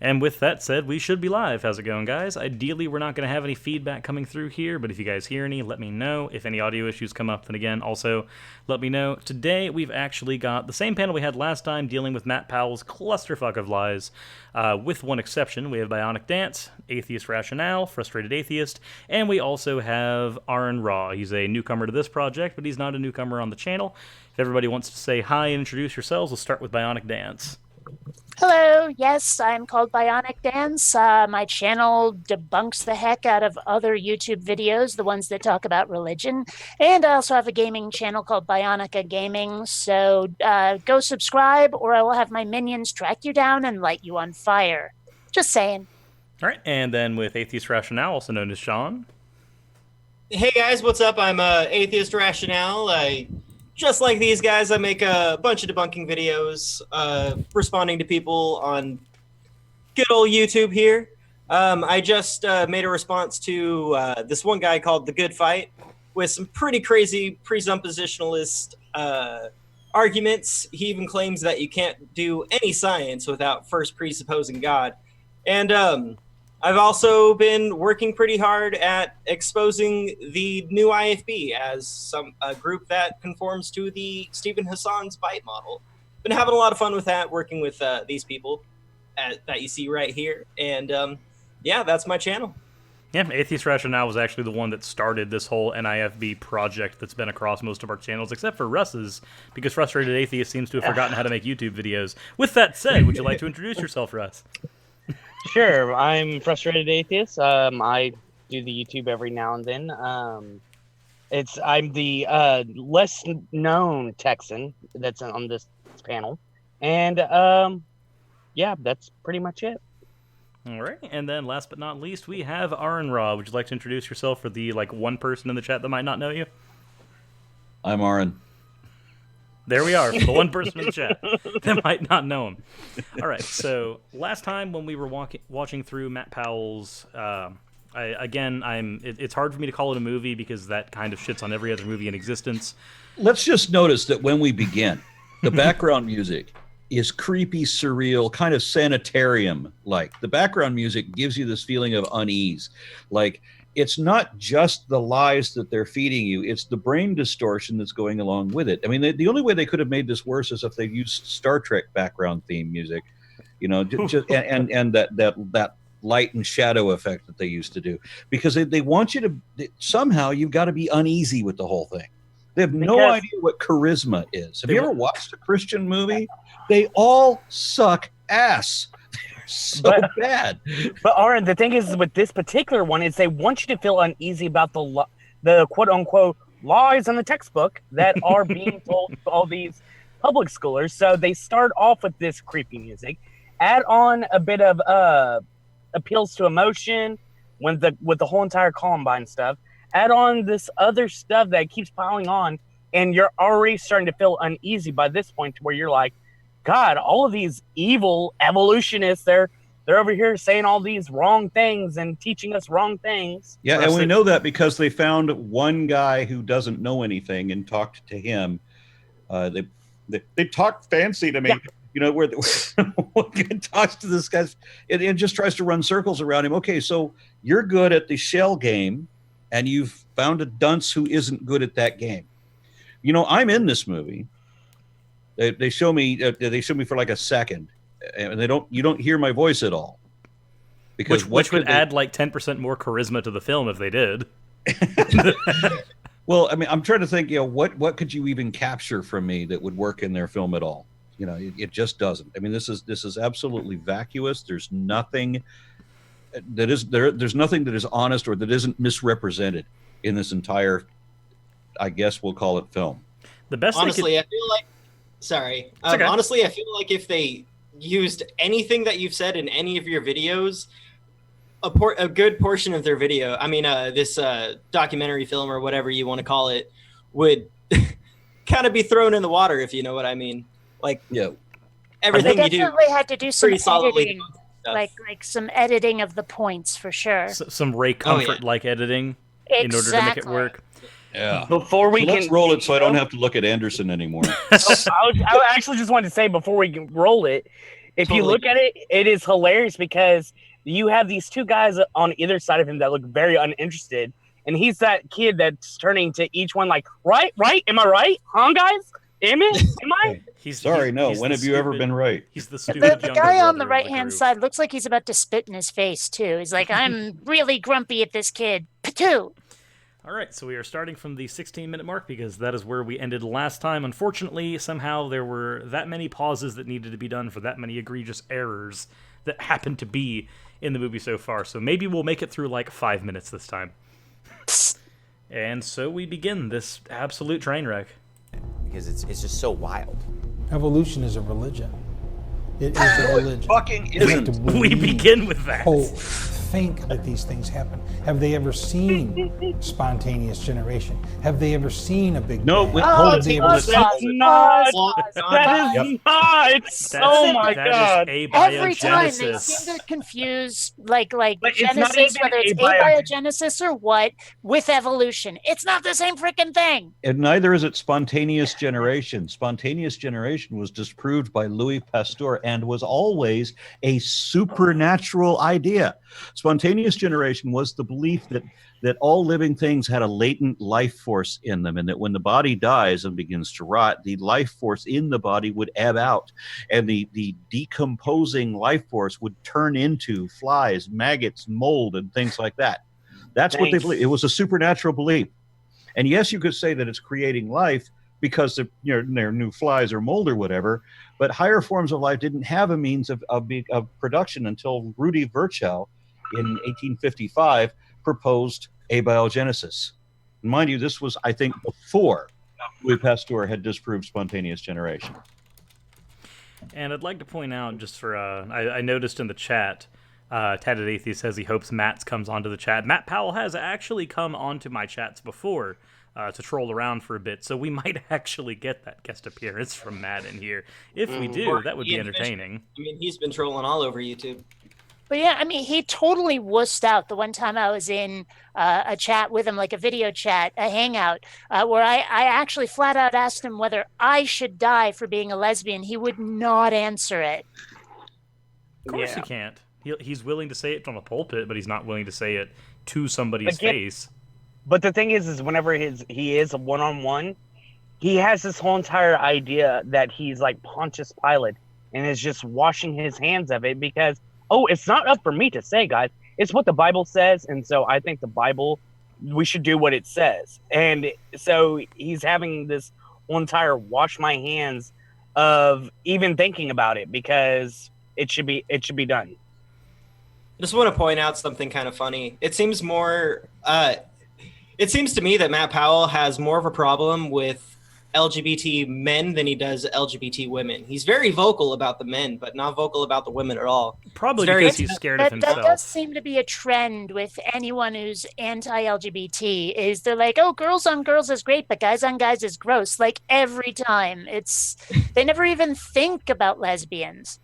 And with that said, we should be live. How's it going, guys? Ideally, we're not going to have any feedback coming through here, but if you guys hear any, let me know. If any audio issues come up, then again, also let me know. Today, we've actually got the same panel we had last time dealing with Matt Powell's clusterfuck of lies, with one exception. We have Bionic Dance, Atheist Rationale, Frustrated Atheist, and we also have Aaron Raw. He's a newcomer to this project, but he's not a newcomer on the channel. If everybody wants to say hi and introduce yourselves, we'll start with Bionic Dance. Hello, yes, I'm called Bionic Dance. My channel debunks the heck out of other YouTube videos, the ones that talk about religion. And I also have a gaming channel called Bionica Gaming. So go subscribe, or I will have my minions track you down and light you on fire. Just saying. All right, and then with Atheist Rationale, also known as Sean. Hey guys, what's up? I'm Atheist Rationale. Just like these guys, I make a bunch of debunking videos, responding to people on good old YouTube here. I just made a response to this one guy called The Good Fight with some pretty crazy presuppositionalist arguments. He even claims that you can't do any science without first presupposing God. And I've also been working pretty hard at exposing the new IFB as a group that conforms to the Stephen Hassan's bite model. Been having a lot of fun with that, working with these people that you see right here. And yeah, that's my channel. Yeah, Atheist Rationale was actually the one that started this whole NIFB project that's been across most of our channels, except for Russ's, because Frustrated Atheist seems to have forgotten how to make YouTube videos. With that said, would you like to introduce yourself, Russ? Sure, I'm Frustrated Atheist. I do the YouTube every now and then. I'm the less known Texan that's on this panel, and yeah, that's pretty much it. All right, and then last but not least, we have Aaron Raw. Would you like to introduce yourself for the one person in the chat that might not know you? I'm Aaron. There we are, the one person in the chat that might not know him. All right, so last time when we were watching through Matt Powell's, it's hard for me to call it a movie because that kind of shits on every other movie in existence. Let's just notice that when we begin, the background music is creepy, surreal, kind of sanitarium-like. The background music gives you this feeling of unease. Like, it's not just the lies that they're feeding you, it's the brain distortion that's going along with it. I mean, the only way they could have made this worse is if they used Star Trek background theme music, just and that light and shadow effect that they used to do, because they want you to somehow you've got to be uneasy with the whole thing. They have no idea what charisma is. Have you ever watched a Christian movie? They all suck ass. So bad. But Aaron, the thing is with this particular one is they want you to feel uneasy about the quote unquote lies in the textbook that are being told to all these public schoolers. So they start off with this creepy music, add on a bit of appeals to emotion with the whole entire Columbine stuff, add on this other stuff that keeps piling on, and you're already starting to feel uneasy by this point to where you're like, God, all of these evil evolutionists, they're over here saying all these wrong things and teaching us wrong things. Yeah, and we know that because they found one guy who doesn't know anything and talked to him. They talked fancy to me, where one guy talks to this guy and just tries to run circles around him. Okay, so you're good at the shell game, and you've found a dunce who isn't good at that game. I'm in this movie. They show me for like a second, and you don't hear my voice at all. Because which would add like 10% more charisma to the film if they did. Well, I mean, I'm trying to think, what could you even capture from me that would work in their film at all? It just doesn't. I mean, this is absolutely vacuous. There's nothing that is there's nothing that is honest or that isn't misrepresented in this entire, I guess we'll call it, film. The best honestly, I feel like sorry. Okay. Honestly, I feel like if they used anything that you've said in any of your videos, a good portion of their video, this documentary film or whatever you want to call it, would kind of be thrown in the water, if you know what I mean. Like, everything you do. They definitely had to do some editing, like some editing of the points for sure. Some Ray Comfort-like editing in order to make it work. Yeah. Let's roll it so I don't have to look at Anderson anymore. I actually just wanted to say before we can roll it, If you Totally. look at it, it is hilarious because you have these two guys on either side of him that look very uninterested, and he's that kid that's turning to each one like, right, am I right? Huh, guys? Am I? Sorry, no. he's When the have you ever stupid- been right? He's the The, stupid the younger guy on brother the of right-hand group. side looks like he's about to spit in his face, too. He's like, I'm really grumpy at this kid. Patoo! All right, so we are starting from the 16-minute mark because that is where we ended last time. Unfortunately, somehow there were that many pauses that needed to be done for that many egregious errors that happened to be in the movie so far. So maybe we'll make it through like 5 minutes this time. And so we begin this absolute train wreck. Because it's just so wild. Evolution is a religion. It is a religion. Fucking You have isn't. to We believe, begin with that. hope, think that these things happen. Have they ever seen spontaneous generation? Have they ever seen a big No, bang? wait, Oh, hold Have it. they hold ever it. seen- That's not. That Yep. is not. Oh my god. That is Every time they abiogenesis. seem to confuse like But it's not Genesis, even whether it's abiogenesis or what, with evolution. It's not the same freaking thing. And neither is it spontaneous generation. Spontaneous generation was disproved by Louis Pasteur and was always a supernatural idea. Spontaneous generation was the belief that all living things had a latent life force in them, and that when the body dies and begins to rot, the life force in the body would ebb out, and the decomposing life force would turn into flies, maggots, mold, and things like that. That's what they Thanks. believe. It was a supernatural belief. And yes, you could say that it's creating life because of, they're new flies or mold or whatever, but higher forms of life didn't have a means of production until Rudy Virchow in 1855 proposed abiogenesis. And mind you, this was, I think, before Louis Pasteur had disproved spontaneous generation. And I'd like to point out, just for, I noticed in the chat, Tatted Atheist says he hopes Matt comes onto the chat. Matt Powell has actually come onto my chats before to troll around for a bit, so we might actually get that guest appearance from Matt in here. If we do, that would be entertaining. I mean, he's been trolling all over YouTube. But yeah, I mean, he totally wussed out the one time I was in a chat with him, like a video chat, a hangout, where I actually flat out asked him whether I should die for being a lesbian. He would not answer it. Of course he can't. He's willing to say it from a pulpit, but he's not willing to say it to somebody's Again- face. But the thing is whenever he is a one-on-one, he has this whole entire idea that he's like Pontius Pilate and is just washing his hands of it because, oh, it's not up for me to say, guys. It's what the Bible says, and so I think the Bible, we should do what it says. And so he's having this whole entire wash my hands of even thinking about it because it should be done. I just want to point out something kind of funny. It seems to me that Matt Powell has more of a problem with LGBT men than he does LGBT women. He's very vocal about the men, but not vocal about the women at all. Probably It's very- because he's scared of That does himself. seem to be a trend with anyone who's anti-LGBT. Is they're like, oh, girls on girls is great, but guys on guys is gross. Like every time, they never even think about lesbians.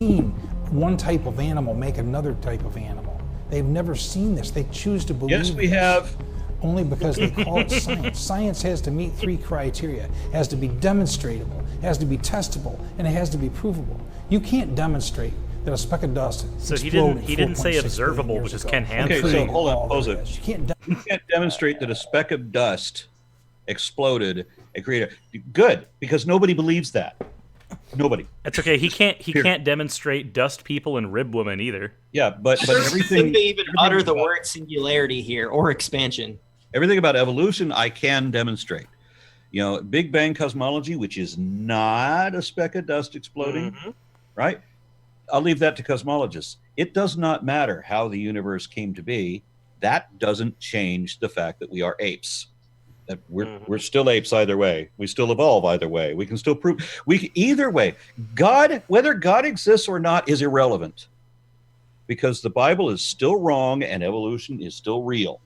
Seen one type of animal make another type of animal. They've never seen this. They choose to believe Yes, we this have. only because they call it science. Science has to meet 3 criteria. It has to be demonstratable, it has to be testable, and it has to be provable. You can't demonstrate that a speck of dust So he exploded didn't say 4.6 observable, billion which years is ago. Ken Hansen. Okay, so Created hold on, all pause there it. is. You can't You can't demonstrate that a speck of dust exploded and created. Good, because nobody believes that. Nobody. That's okay. He can't demonstrate dust people and rib women either. Yeah, but There's everything. nothing to even utter the about- word singularity here or expansion. Everything about evolution, I can demonstrate. Big Bang cosmology, which is not a speck of dust exploding, right? I'll leave that to cosmologists. It does not matter how the universe came to be. That doesn't change the fact that we are apes. That we're still apes either way. We still evolve either way. We can still prove either way. God, whether God exists or not, is irrelevant because the Bible is still wrong and evolution is still real.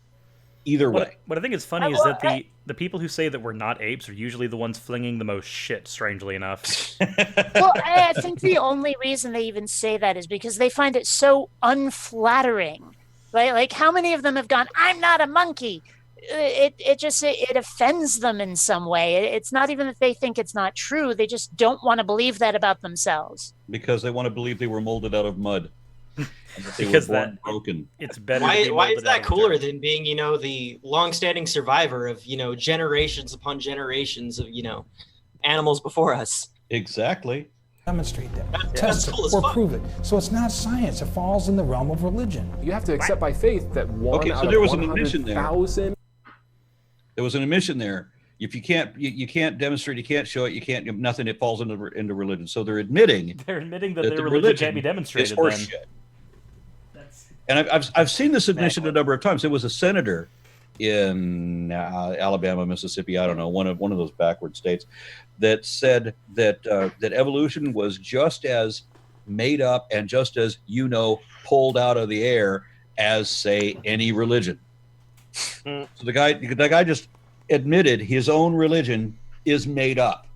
Either way. What I think is funny is that the people who say that we're not apes are usually the ones flinging the most shit, strangely enough. Well, I think the only reason they even say that is because they find it so unflattering. Right? Like, how many of them have gone, I'm not a monkey? it offends them in some way. It's not even that they think it's not true. They just don't want to believe that about themselves. Because they want to believe they were molded out of mud. And that they Because were born that broken. it's better. to be Why molded is out that of cooler dirt. than being, the long-standing survivor of, generations upon generations of, animals before us? Exactly. Demonstrate that, That's test it, cool as or fuck. prove it. So it's not science. It falls in the realm of religion. You have to accept by faith that one Okay, so out of there was an admission there. 100,000. There was an admission there. If you can't demonstrate, you can't show it, you can't nothing. It falls into religion. So they're admitting They're admitting that that their the religion can't be is demonstrated. horseshit. Then And I've seen this admission a number of times. There was a senator in Alabama, Mississippi, I don't know, one of those backward states, that said that that evolution was just as made up and just as pulled out of the air as, say, any religion. So the guy just admitted his own religion is made up.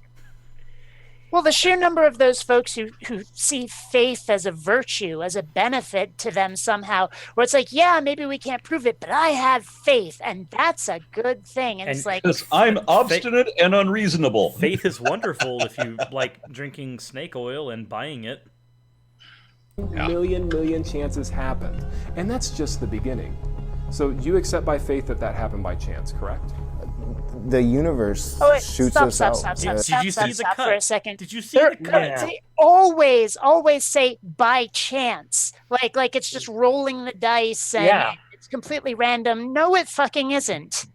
Well, the sheer number of those folks who see faith as a virtue, as a benefit to them somehow, where it's like, yeah, maybe we can't prove it, but I have faith, and that's a good thing. And it's like, Because I'm obstinate and unreasonable. faith is wonderful if you like drinking snake oil and buying it. Million chances happened. And that's just the beginning. So you accept by faith that happened by chance, correct? The universe oh, wait, shoots stop, us stop, out. stop, Did stop, you stop, see stop, the stop cut? for a second. Did you see They're- the cut? They always say by chance, like it's just rolling the dice and Yeah. it's completely random. No, it fucking isn't.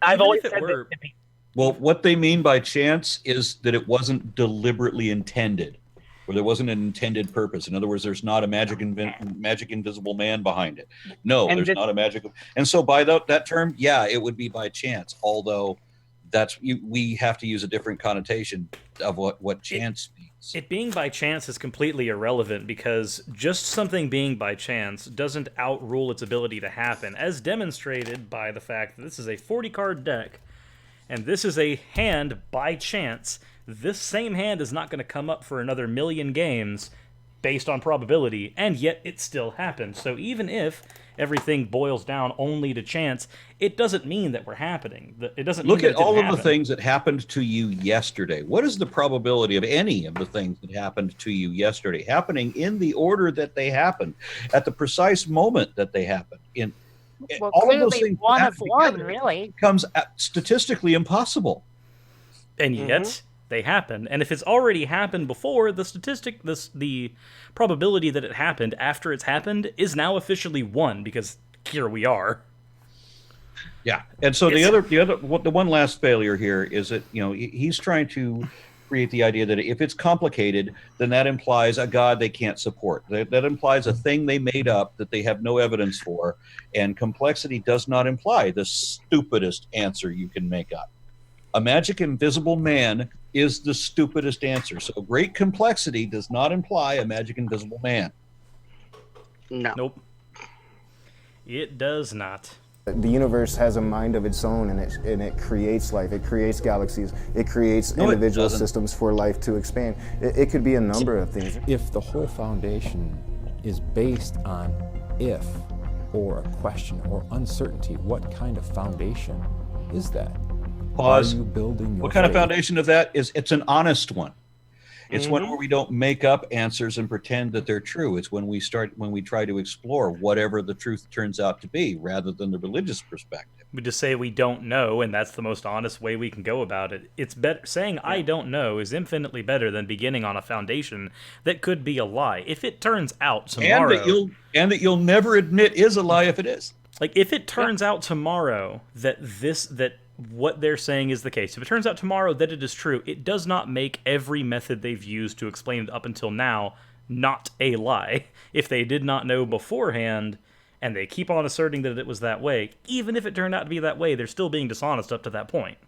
I've always if it said were- that to be Well, what they mean by chance is that it wasn't deliberately intended, or there wasn't an intended purpose. In other words, there's not a magic invisible man behind it. No, And there's did- not a magic. And so by that term, yeah, it would be by chance. Although we have to use a different connotation of what chance means. It being by chance is completely irrelevant because just something being by chance doesn't outrule its ability to happen, as demonstrated by the fact that this is a 40-card deck, and this is a hand by chance. This same hand is not going to come up for another million games based on probability, and yet it still happened. So even if everything boils down only to chance, it doesn't mean that we're happening. It doesn't Look mean at that it all didn't of the happen. things that happened to you yesterday. What is the probability of any of the things that happened to you yesterday happening in the order that they happened, at the precise moment that they happened? Well, all of those clearly things one happen of one, together. really. Becomes statistically impossible. And yet they happen. And if it's already happened before, the probability that it happened after it's happened is now officially 1 because here we are. Yeah, and so the one last failure here is that he's trying to create the idea that if it's complicated, then that implies a god they can't support. That implies a thing they made up that they have no evidence for, and complexity does not imply the stupidest answer you can make up. A magic invisible man is the stupidest answer. So great complexity does not imply a magic invisible man. no. Nope. It does not. The universe has a mind of its own, and it creates life. It creates galaxies. It creates No, it individual doesn't. systems for life to expand. It could be a number of things. If the whole foundation is based on if or a question or uncertainty, what kind of foundation is that? Pause. Are you building your What kind of faith? foundation of that is? It's an honest one. It's one where we don't make up answers and pretend that they're true. It's when we try to explore whatever the truth turns out to be, rather than the religious perspective. We just say we don't know, and that's the most honest way we can go about it. It's better saying I don't know is infinitely better than beginning on a foundation that could be a lie. If it turns out tomorrow, and that you'll never admit is a lie if it is. like if it turns out tomorrow that what they're saying is the case. If it turns out tomorrow that it is true, it does not make every method they've used to explain it up until now not a lie. If they did not know beforehand and they keep on asserting that it was that way, even if it turned out to be that way, they're still being dishonest up to that point.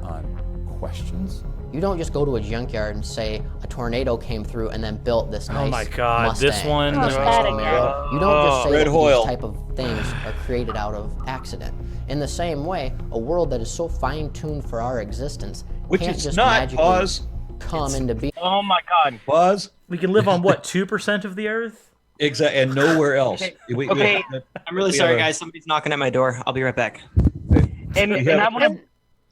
On questions? You don't just go to a junkyard and say a tornado came through and then built this nice Oh my God, Mustang, this one- this Oh, nice that Camaro. You don't just say Red that Hoyle. these type of things are created out of accident. In the same way, a world that is so fine-tuned for our existence Which can't is just not. magically Pause. come into being. Oh my God. Pause. We can live on what, 2% of the Earth? Exactly, and nowhere else. Okay. I'm really sorry, guys. Somebody's knocking at my door. I'll be right back. And I want to.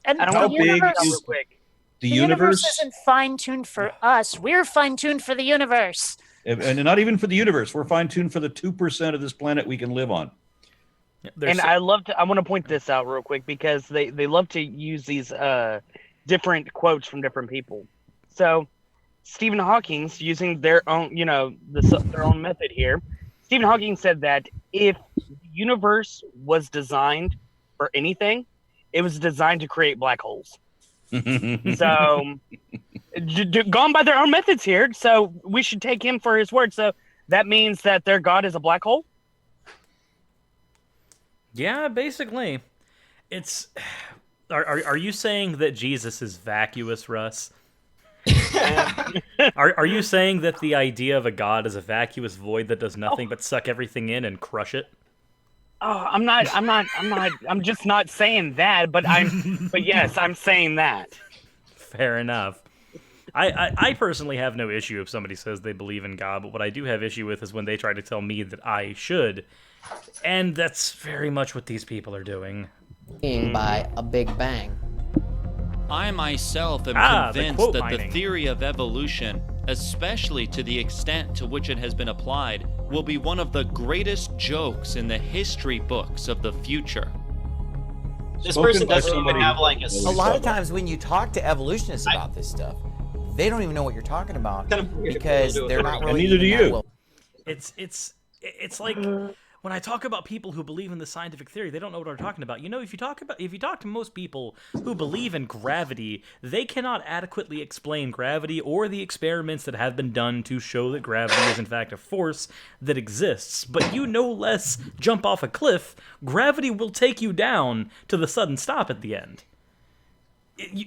And I don't the want to big universe, real quick. The universe universe isn't fine-tuned for us. We're fine-tuned for the universe. and not even for the universe. We're fine-tuned for the 2% of this planet we can live on. And I want to point this out real quick because they love to use these different quotes from different people. So Stephen Hawking's using their own, their own method here. Stephen Hawking said that if the universe was designed for anything, it was designed to create black holes. So gone by their own methods here. So we should take him for his word. So that means that their God is a black hole. Yeah, basically. It's. Are you saying that Jesus is vacuous, Russ? Are you saying that the idea of a god is a vacuous void that does nothing but suck everything in and crush it? Oh, I'm just not saying that, but yes, I'm saying that. Fair enough. I personally have no issue if somebody says they believe in God, but what I do have issue with is when they try to tell me that I should, and that's very much what these people are doing. By a Big Bang. I myself am convinced that mining. the theory of evolution, especially to the extent to which it has been applied, will be one of the greatest jokes in the history books of the future. This person doesn't even have like a lot of times when you talk to evolutionists about this stuff, they don't even know what you're talking about because they're not really. And neither do you. It's like when I talk about people who believe in the scientific theory, they don't know what I'm talking about. You know, if you talk to most people who believe in gravity, they cannot adequately explain gravity or the experiments that have been done to show that gravity is in fact a force that exists. But you no less jump off a cliff, gravity will take you down to the sudden stop at the end.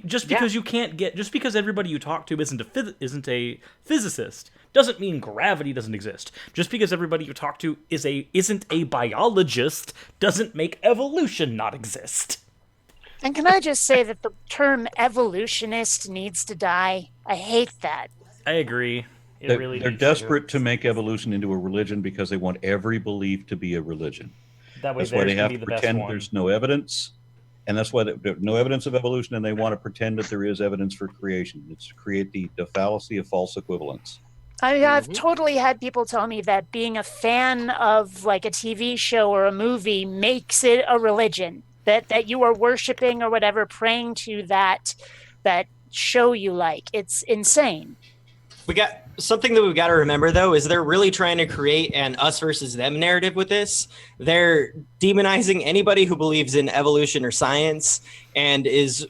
Just because just because everybody you talk to isn't a physicist doesn't mean gravity doesn't exist. Just because everybody you talk to isn't a biologist doesn't make evolution not exist. And can I just say that the term evolutionist needs to die? I hate that. I agree. They're desperate to make evolution into a religion because they want every belief to be a religion. That's why they have to pretend there's no evidence. And that's why there's no evidence of evolution, and they want to pretend that there is evidence for creation. It's to create the fallacy of false equivalence. I mean, I've totally had people tell me that being a fan of like a TV show or a movie makes it a religion, that you are worshiping or whatever, praying to that show you like. It's insane. We got something that we've got to remember, though, is they're really trying to create an us versus them narrative with this. They're demonizing anybody who believes in evolution or science and is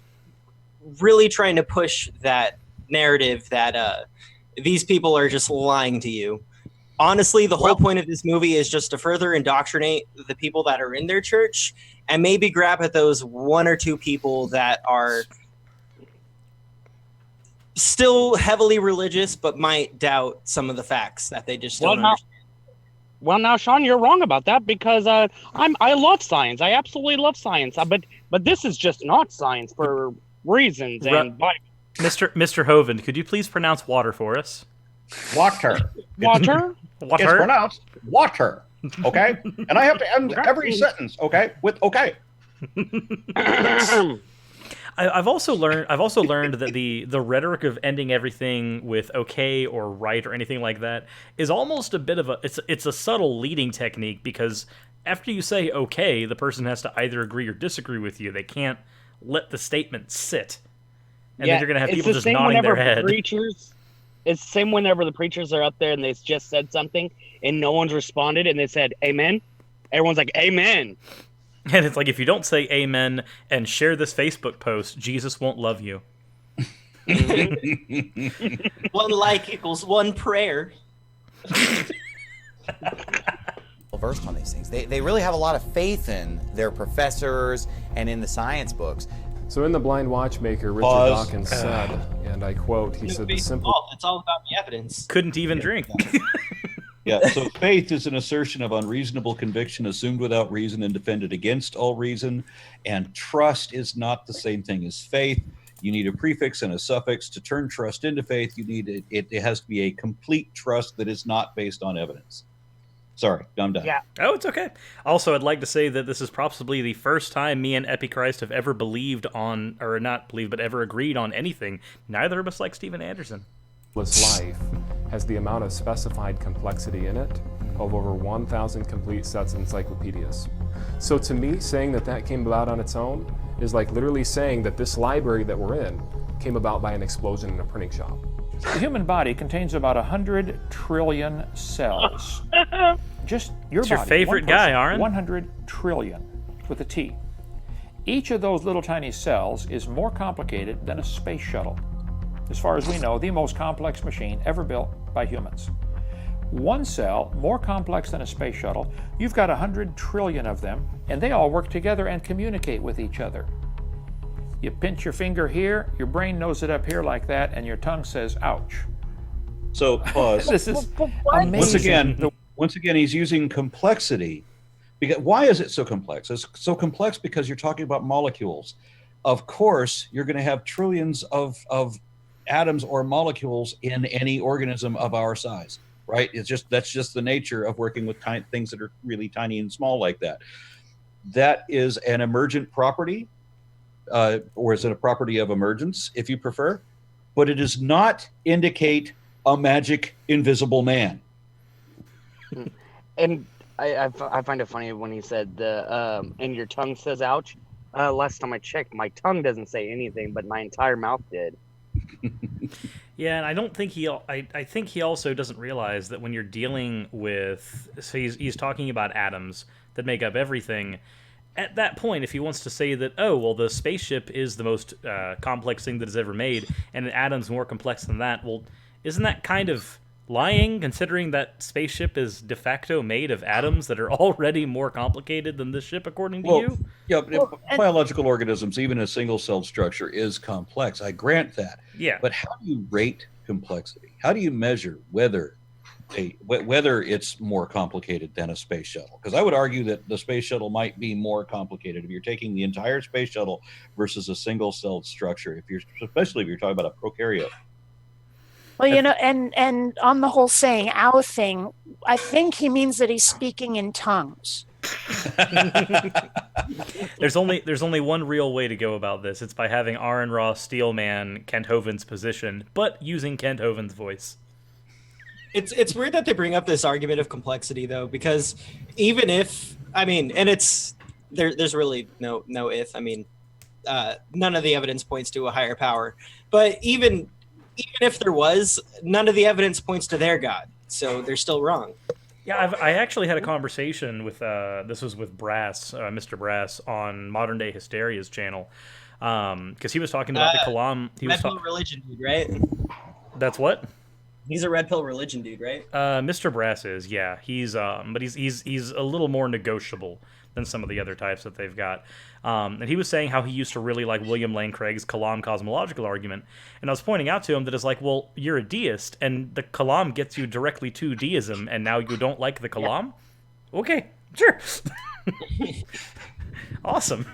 really trying to push that narrative that these people are just lying to you. Honestly, the whole point of this movie is just to further indoctrinate the people that are in their church and maybe grab at those one or two people that are still heavily religious but might doubt some of the facts that they just don't understand. Well, now, Sean, you're wrong about that because I love science. I absolutely love science. But this is just not science for reasons. Mr. Hoven, could you please pronounce water for us? Water. Water? Water? It's pronounced water. Okay? And I have to end every sentence, okay, with okay. I've also learned that the rhetoric of ending everything with okay or right or anything like that is almost a bit of it's a subtle leading technique, because after you say okay, the person has to either agree or disagree with you. They can't let the statement sit. And then you're going to have people just nodding their head. It's the same whenever the preachers are up there and they just said something and no one's responded and they said amen. Everyone's like, amen. And it's like, if you don't say amen and share this Facebook post, Jesus won't love you. One like equals one prayer. Versed on these things. They really have a lot of faith in their professors and in the science books. So in The Blind Watchmaker, Richard Dawkins said, and I quote, he said, it's all about the evidence. Couldn't even drink. Yeah, so faith is an assertion of unreasonable conviction assumed without reason and defended against all reason. And trust is not the same thing as faith. You need a prefix and a suffix to turn trust into faith. You need it has to be a complete trust that is not based on evidence. Sorry, I'm done. Yeah. Oh, it's okay. Also, I'd like to say that this is possibly the first time me and Epichrist have ever believed on, or not believed, but ever agreed on anything. Neither of us like Steven Anderson. Life has the amount of specified complexity in it of over 1,000 complete sets of encyclopedias. So to me, saying that that came about on its own is like literally saying that this library that we're in came about by an explosion in a printing shop. The human body contains about 100 trillion cells. Just your It's body. your favorite one guy, person, Aaron. 100 trillion with a T. Each of those little tiny cells is more complicated than a space shuttle. As far as we know, the most complex machine ever built by humans. One cell, more complex than a space shuttle, you've got 100 trillion of them, and they all work together and communicate with each other. You pinch your finger here, your brain knows it up here like that, and your tongue says, ouch. So, pause. This is amazing. Once again, he's using complexity. Because why is it so complex? It's so complex because you're talking about molecules. Of course, you're going to have trillions of atoms or molecules in any organism of our size, right? That's just the nature of working with things that are really tiny and small like that. That is an emergent property, or is it a property of emergence, if you prefer? But it does not indicate a magic invisible man. And I find it funny when he said and your tongue says ouch. Last time I checked, my tongue doesn't say anything, but my entire mouth did. Yeah, and I don't think I think he also doesn't realize that when you're dealing with, so he's talking about atoms that make up everything. At that point, if he wants to say that, oh, well, the spaceship is the most complex thing that is ever made, and an atom's more complex than that, well, isn't that kind of lying, considering that spaceship is de facto made of atoms that are already more complicated than this ship, according to you? Yeah, biological organisms, even a single-celled structure, is complex. I grant that. Yeah. But how do you rate complexity? How do you measure whether it's more complicated than a space shuttle? Because I would argue that the space shuttle might be more complicated if you're taking the entire space shuttle versus a single-celled structure. Especially if you're talking about a prokaryote. Well, you know, and on the whole saying "our thing," I think he means that he's speaking in tongues. There's only one real way to go about this. It's by having Aaron Ross steelman Kent Hovind's position, but using Kent Hovind's voice. It's weird that they bring up this argument of complexity, though, because even if, I mean, and there's really no if. I mean, none of the evidence points to a higher power, but even if there was, none of the evidence points to their God, so they're still wrong. Yeah, I actually had a conversation with this was with Brass, Mr. Brass, on Modern Day Hysteria's channel, because he was talking about the Kalam. Red pill religion dude, right? That's what? He's a red pill religion dude, right? Mr. Brass is, yeah. He's but he's a little more negotiable than some of the other types that they've got. And he was saying how he used to really like William Lane Craig's Kalam cosmological argument. And I was pointing out to him that it's like, well, you're a deist, and the Kalam gets you directly to deism, and now you don't like the Kalam? Yeah. Okay, sure. Awesome.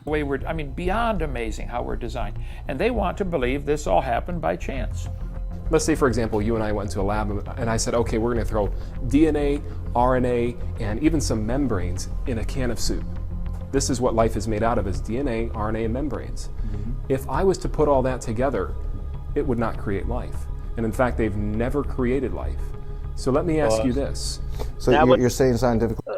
Beyond amazing how we're designed. And they want to believe this all happened by chance. Let's say, for example, you and I went into a lab and I said, okay, we're going to throw DNA, RNA, and even some membranes in a can of soup. This is what life is made out of, is DNA, RNA, and membranes. Mm-hmm. If I was to put all that together, it would not create life. And in fact, they've never created life. So let me ask you this. So you're saying scientifically?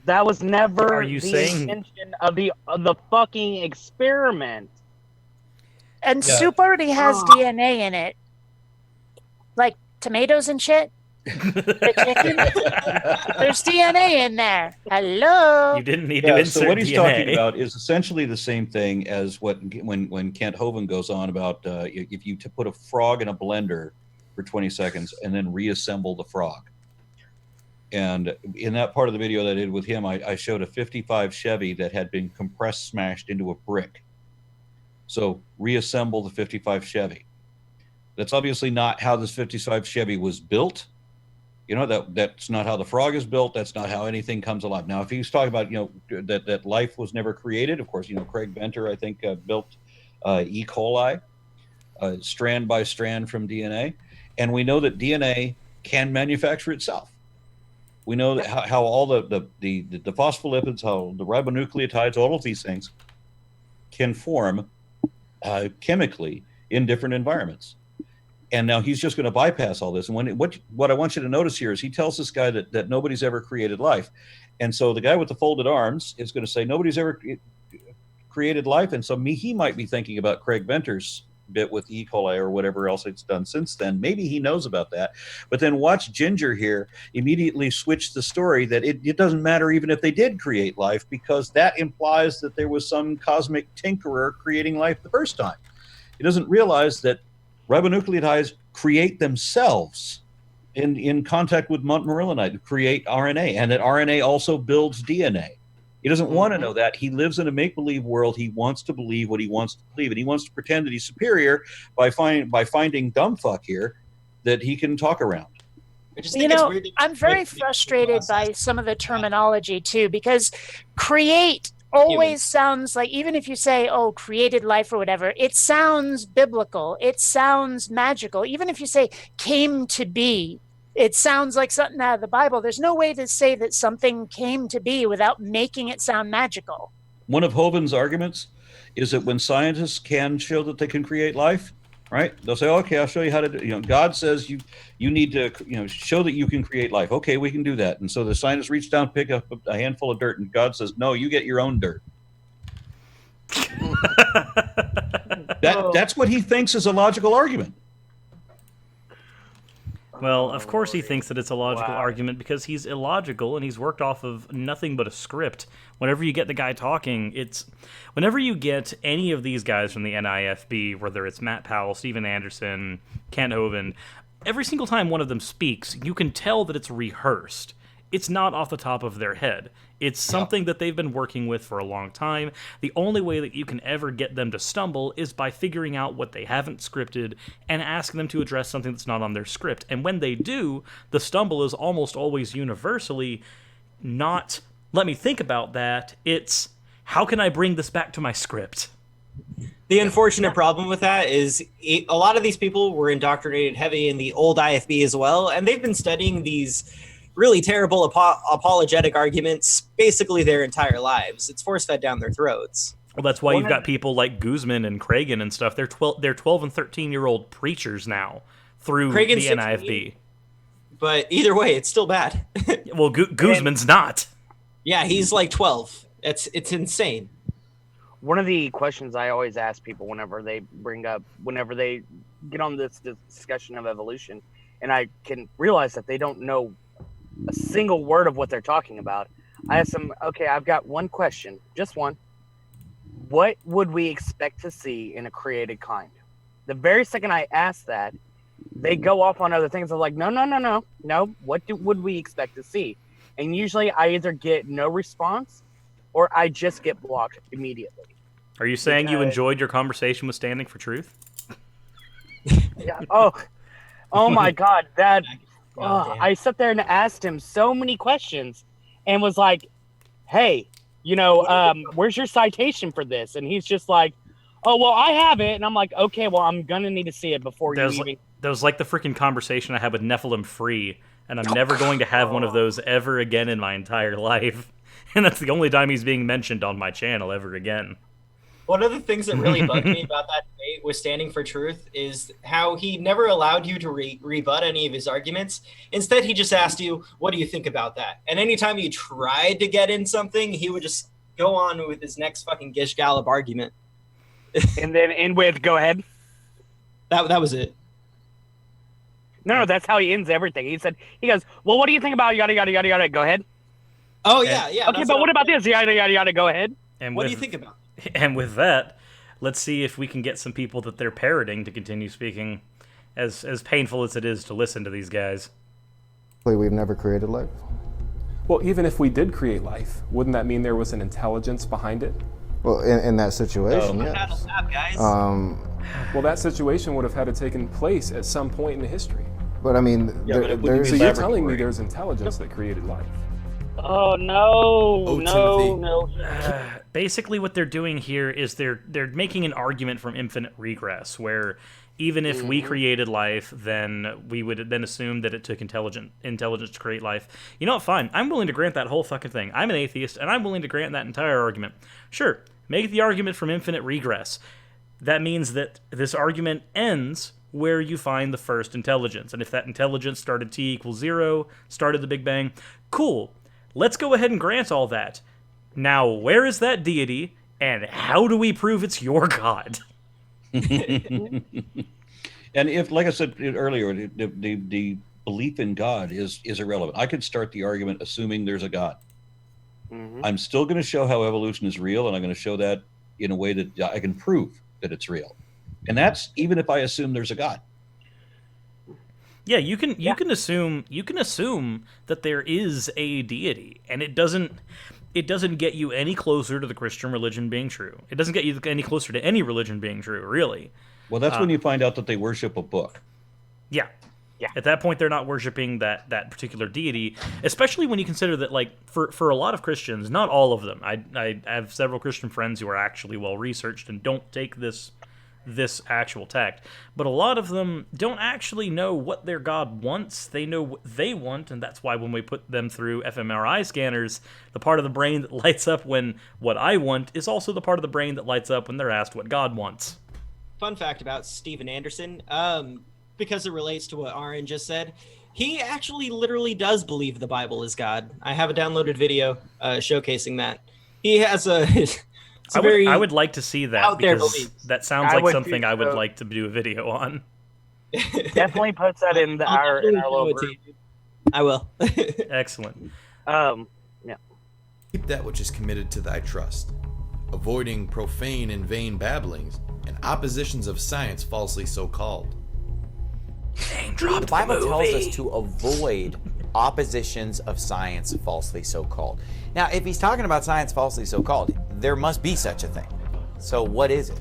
That was never Are you saying... intention of the fucking experiment. And soup already has DNA in it. Like tomatoes and shit. The chicken. There's DNA in there. Hello. You didn't need to insert so what he's DNA. talking about is essentially the same thing as when Kent Hovind goes on about if you put a frog in a blender for 20 seconds and then reassemble the frog. And in that part of the video that I did with him, I showed a 55 Chevy that had been compressed smashed into a brick. So reassemble the 55 Chevy. That's obviously not how this 55 Chevy was built. You know, that's not how the frog is built. That's not how anything comes alive. Now, if he's talking about, that life was never created, of course, Craig Venter, I think, built E. coli strand by strand from DNA. And we know that DNA can manufacture itself. We know that how all the phospholipids, how the ribonucleotides, all of these things can form chemically in different environments. And now he's just going to bypass all this. And what I want you to notice here is he tells this guy that nobody's ever created life. And so the guy with the folded arms is going to say nobody's ever created life. And so he might be thinking about Craig Venter's bit with E. coli or whatever else it's done since then. Maybe he knows about that. But then watch Ginger here immediately switch the story that it doesn't matter even if they did create life, because that implies that there was some cosmic tinkerer creating life the first time. He doesn't realize that ribonucleotides create themselves in contact with montmorillonite to create RNA, and that RNA also builds DNA. He doesn't want to know that. He lives in a make-believe world. He wants to believe what he wants to believe, and he wants to pretend that he's superior by finding dumb fuck here that he can talk around. I'm very frustrated by some of the terminology too, because create always sounds like, even if you say, oh, created life or whatever, it sounds biblical. It sounds magical. Even if you say came to be, it sounds like something out of the Bible. There's no way to say that something came to be without making it sound magical. One of Hovind's arguments is that when scientists can show that they can create life, right? They'll say, okay, I'll show you how to do, God says you need to, show that you can create life. Okay, we can do that. And so the scientists reach down, pick up a handful of dirt, and God says, no, you get your own dirt. That's what he thinks is a logical argument. Well, of course he thinks that it's a logical argument because he's illogical and he's worked off of nothing but a script. Whenever you get the guy talking, whenever you get any of these guys from the NIFB, whether it's Matt Powell, Steven Anderson, Kent Hovind, every single time one of them speaks, you can tell that it's rehearsed. It's not off the top of their head. It's something that they've been working with for a long time. The only way that you can ever get them to stumble is by figuring out what they haven't scripted and asking them to address something that's not on their script. And when they do, the stumble is almost always universally not, let me think about that. It's, how can I bring this back to my script? The unfortunate problem with that is a lot of these people were indoctrinated heavy in the old IFB as well, and they've been studying these really terrible apologetic arguments basically their entire lives. It's force-fed down their throats. Well, that's why you've got people like Guzman and Cragen and stuff. They're 12 and 13-year-old preachers now through Cragen's the NIFB. 16, but either way, it's still bad. Well, Guzman's not. Yeah, he's like 12. It's insane. One of the questions I always ask people whenever they get on this discussion of evolution, and I can realize that they don't know a single word of what they're talking about. I asked them, okay, I've got one question, just one. What would we expect to see in a created kind? The very second I ask that, they go off on other things. They're like, no. What would we expect to see? And usually I either get no response or I just get blocked immediately. Are you saying you enjoyed your conversation with Standing for Truth? Yeah. Oh my God, that... I sat there and asked him so many questions and was like, hey, where's your citation for this? And he's just like, oh, well, I have it. And I'm like, okay, well, I'm going to need to see it before you even... That was like the freaking conversation I had with Nephilim Free, and I'm never going to have one of those ever again in my entire life. And that's the only time he's being mentioned on my channel ever again. One of the things that really bugged me about that debate with Standing for Truth is how he never allowed you to rebut any of his arguments. Instead, he just asked you, what do you think about that? And anytime you tried to get in something, he would just go on with his next fucking Gish Gallop argument. And then end with, go ahead. That was it. No, that's how he ends everything. He goes, well, what do you think about yada, yada, yada, yada? Go ahead. Oh, yeah. Okay, but what about this? Yada, yada, yada, go ahead. And what do you think about it? And with that, let's see if we can get some people that they're parroting to continue speaking, as painful as it is to listen to these guys. We've never created life. Well, even if we did create life, wouldn't that mean there was an intelligence behind it? Well, in that situation, yes. Well, that situation would have had to taken place at some point in history. But I mean, so you're telling me there's intelligence that created life? Oh no! Basically, what they're doing here is they're making an argument from infinite regress, where Even if we created life, then we would then assume that it took intelligence to create life. You know what? Fine. I'm willing to grant that whole fucking thing. I'm an atheist, and I'm willing to grant that entire argument. Sure, make the argument from infinite regress. That means that this argument ends where you find the first intelligence. And if that intelligence started t equals 0, started the Big Bang, cool. Let's go ahead and grant all that. Now, where is that deity, and how do we prove it's your God? And if, like I said earlier, the belief in God is irrelevant. I could start the argument assuming there's a God. I'm still going to show how evolution is real, and I'm going to show that in a way that I can prove that it's real. And that's even if I assume there's a God. Yeah, you can assume that there is a deity, and it doesn't get you any closer to the Christian religion being true. It doesn't get you any closer to any religion being true, really. Well, that's when you find out that they worship a book. Yeah. At that point, they're not worshiping that particular deity, especially when you consider that, like, for a lot of Christians, not all of them. I have several Christian friends who are actually well-researched and don't take this actual tact. But a lot of them don't actually know what their God wants. They know what they want, and that's why when we put them through fMRI scanners, the part of the brain that lights up when what I want is also the part of the brain that lights up when they're asked what God wants. Fun fact about Steven Anderson, because it relates to what Aaron just said, he actually literally does believe the Bible is God. I have a downloaded video showcasing that. He has I would like to see that, because that sounds like something I would so. like to do a video on. Definitely post that in our little group. I will. Excellent. Yeah. Keep that which is committed to thy trust, avoiding profane and vain babblings and oppositions of science falsely so called. The Bible tells us to avoid oppositions of science falsely so called. Now, if he's talking about science falsely so called, there must be such a thing. So what is it?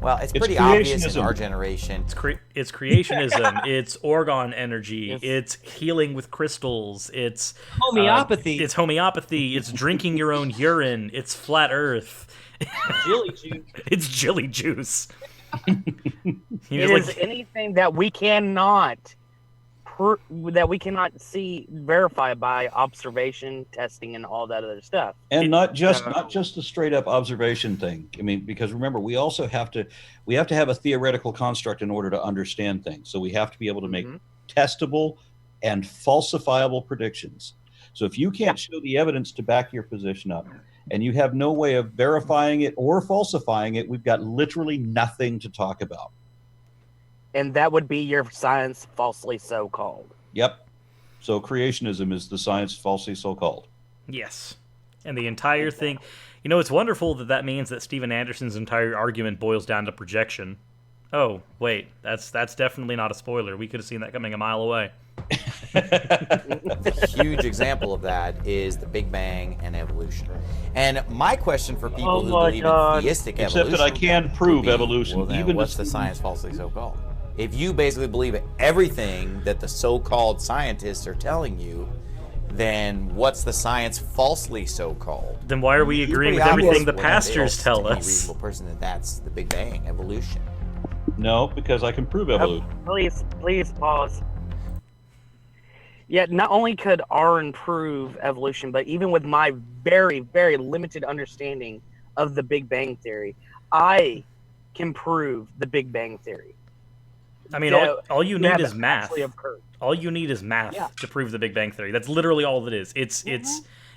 Well, it's pretty obvious in our generation. It's creationism. It's orgone energy. Yes. It's healing with crystals. It's homeopathy. It's homeopathy. It's drinking your own urine. It's flat Earth. Jilly juice. It's jilly juice. It is anything that we cannot verify by observation, testing, and all that other stuff. And not just the straight up observation thing. I mean, because remember, we also have to have a theoretical construct in order to understand things. So we have to be able to make testable and falsifiable predictions. So if you can't show the evidence to back your position up, and you have no way of verifying it or falsifying it, we've got literally nothing to talk about. And that would be your science falsely so-called. Yep. So creationism is the science falsely so-called. Yes. And the entire thing, you know, it's wonderful that means that Steven Anderson's entire argument boils down to projection. Oh, wait, that's definitely not a spoiler. We could have seen that coming a mile away. The huge example of that is the Big Bang and evolution. And my question for people who believe in theistic evolution... Except that I can prove evolution. Well, then what's the science falsely so-called? If you basically believe everything that the so-called scientists are telling you, then what's the science falsely so-called? Then why are we agreeing with everything the pastors tell us? A reasonable person that that's the Big Bang, evolution. No, because I can prove evolution. Please pause. Yet not only could Aaron prove evolution, but even with my very, very limited understanding of the Big Bang Theory, I can prove the Big Bang Theory. I mean, all you need is math. All you need is math to prove the Big Bang Theory. That's literally all it is. It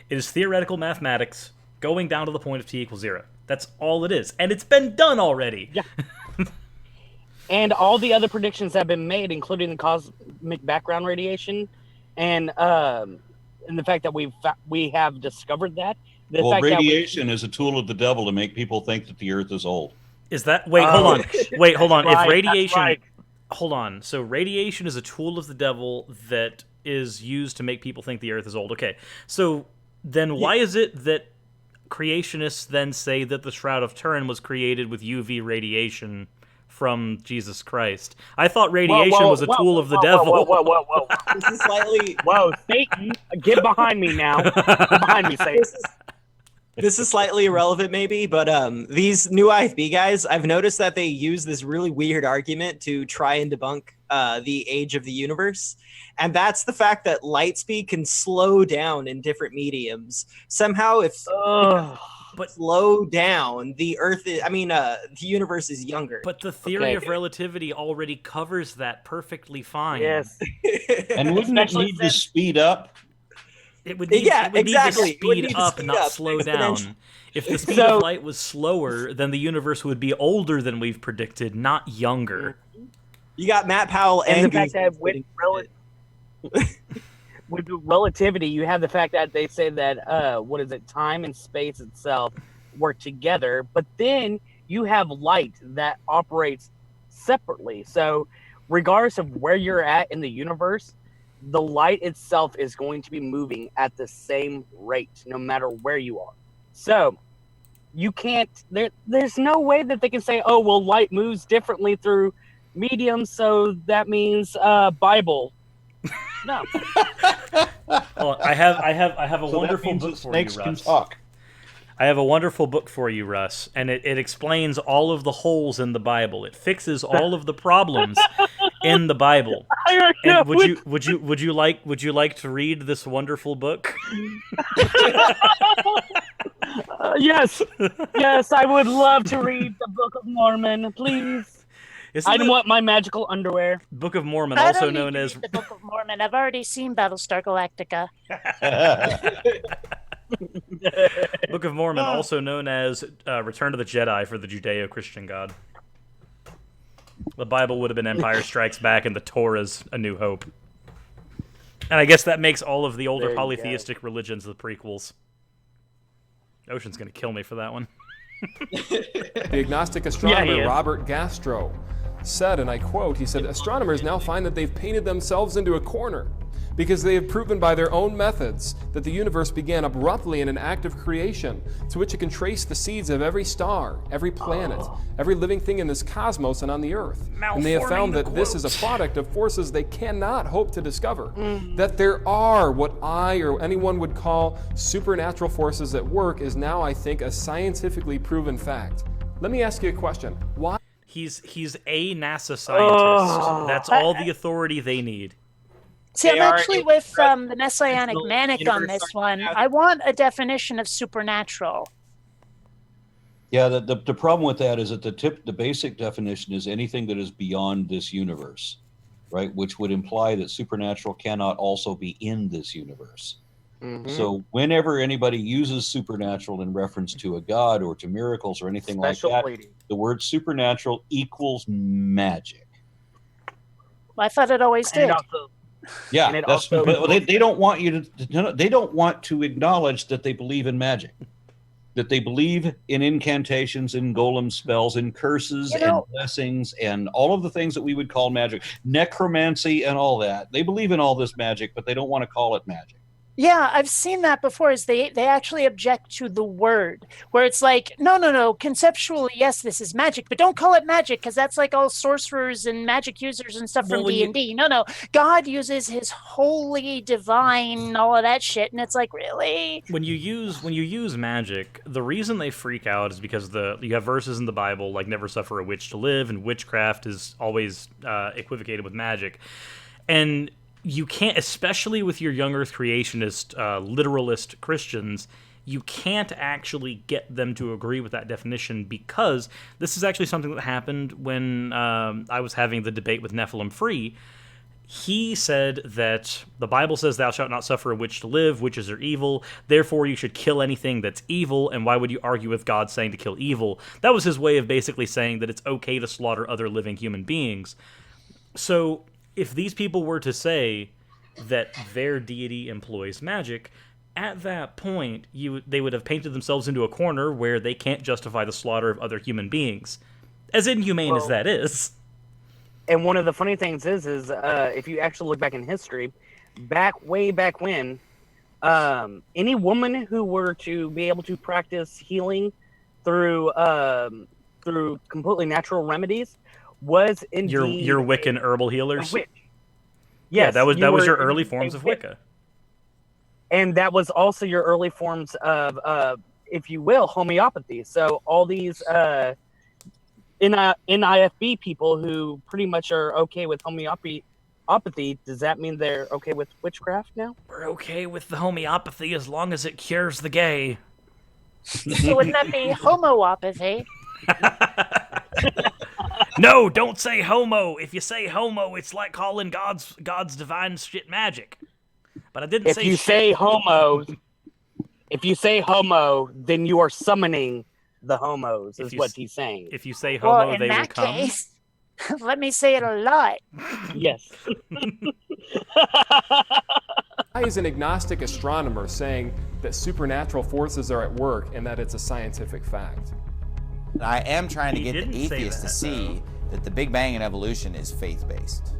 is theoretical mathematics going down to the point of t equals 0. That's all it is, and it's been done already. Yeah. And all the other predictions have been made, including the cosmic background radiation, and the fact that we have discovered that. Radiation is a tool of the devil to make people think that the Earth is old. Is that hold on? Right, if radiation, right. Hold on. So radiation is a tool of the devil that is used to make people think the Earth is old. Okay. So then why is it that creationists then say that the Shroud of Turin was created with UV radiation from Jesus Christ? I thought radiation was a tool of the devil. Whoa. This is slightly... Whoa, Satan, get behind me now. Get behind me, Satan. This is slightly irrelevant, maybe, but these new IFB guys, I've noticed that they use this really weird argument to try and debunk the age of the universe. And that's the fact that light speed can slow down in different mediums. Somehow, if slow down, the Earth is, the universe is younger. But the theory of relativity already covers that perfectly fine. Yes. And wouldn't it need to speed up? It would need, it would need to speed up, not slow down. If the speed of light was slower, then the universe would be older than we've predicted, not younger. You got Matt Powell and the fact that with relativity, you have the fact that they say that time and space itself work together, but then you have light that operates separately. So regardless of where you're at in the universe, the light itself is going to be moving at the same rate no matter where you are. So you can't, there's no way that they can say, oh, well, light moves differently through mediums, so that means Bible. No. Well, I have a wonderful book for you, Russ. I have a wonderful book for you, Russ, and it explains all of the holes in the Bible. It fixes all of the problems in the Bible. And would you like to read this wonderful book? Yes, I would love to read the Book of Mormon, please. I want my magical underwear. Book of Mormon, also known as the Book of Mormon. I've already seen Battlestar Galactica. Book of Mormon, also known as Return of the Jedi for the Judeo-Christian God. The Bible would have been Empire Strikes Back, and the Torah's A New Hope. And I guess that makes all of the older polytheistic religions the prequels. Ocean's gonna kill me for that one. The agnostic astronomer Robert Gastro said, and I quote, he said, astronomers now find that they've painted themselves into a corner because they have proven by their own methods that the universe began abruptly in an act of creation to which it can trace the seeds of every star, every planet, every living thing in this cosmos and on the earth. And they have found that this is a product of forces they cannot hope to discover. That there are what I or anyone would call supernatural forces at work is now, I think, a scientifically proven fact. Let me ask you a question. Why? He's a NASA scientist. That's all the authority they need. See, I'm actually with the Messianic Manic on this one. I want a definition of supernatural. Yeah, the problem with that is that the basic definition is anything that is beyond this universe, right? Which would imply that supernatural cannot also be in this universe. So whenever anybody uses supernatural in reference to a god or to miracles or anything like that, the word supernatural equals magic. Well, I thought it always did. Yeah, but they don't want you to. They don't want to acknowledge that they believe in magic, that they believe in incantations, in golem spells, in curses and blessings, and all of the things that we would call magic, necromancy, and all that. They believe in all this magic, but they don't want to call it magic. Yeah, I've seen that before. Is they actually object to the word, where it's like, no. Conceptually, yes, this is magic, but don't call it magic because that's like all sorcerers and magic users and stuff from D&D. No, God uses His holy, divine, all of that shit, and it's like, really? When you use magic, the reason they freak out is because you have verses in the Bible like "Never suffer a witch to live," and witchcraft is always equivocated with magic, and you can't, especially with your young Earth creationist, literalist Christians, you can't actually get them to agree with that definition because this is actually something that happened when I was having the debate with Nephilim Free. He said that the Bible says, "Thou shalt not suffer a witch to live. Witches are evil. Therefore, you should kill anything that's evil. And why would you argue with God saying to kill evil?" That was his way of basically saying that it's okay to slaughter other living human beings. So if these people were to say that their deity employs magic, at that point, they would have painted themselves into a corner where they can't justify the slaughter of other human beings, as inhumane as that is. And one of the funny things is if you actually look back in history, way back when, any woman who were to be able to practice healing through completely natural remedies was indeed your Wiccan herbal healers. Yes, yeah, that was your early forms of Wicca. And that was also your early forms of if you will, homeopathy. So all these NIFB people who pretty much are okay with homeopathy, does that mean they're okay with witchcraft now? We're okay with the homeopathy as long as it cures the gay. So wouldn't that be homoopathy? No, don't say homo. If you say homo, it's like calling God's divine shit magic. But I didn't If say you shit. say homo, if you say homo, then you are summoning the homos, is what he's saying. If you say homo, Well, in they will that come. case, let me say it a lot. Yes. I, as an agnostic astronomer, saying that supernatural forces are at work and that it's a scientific fact. I am trying to He get the didn't say atheists to that, see that the Big Bang and evolution is faith-based.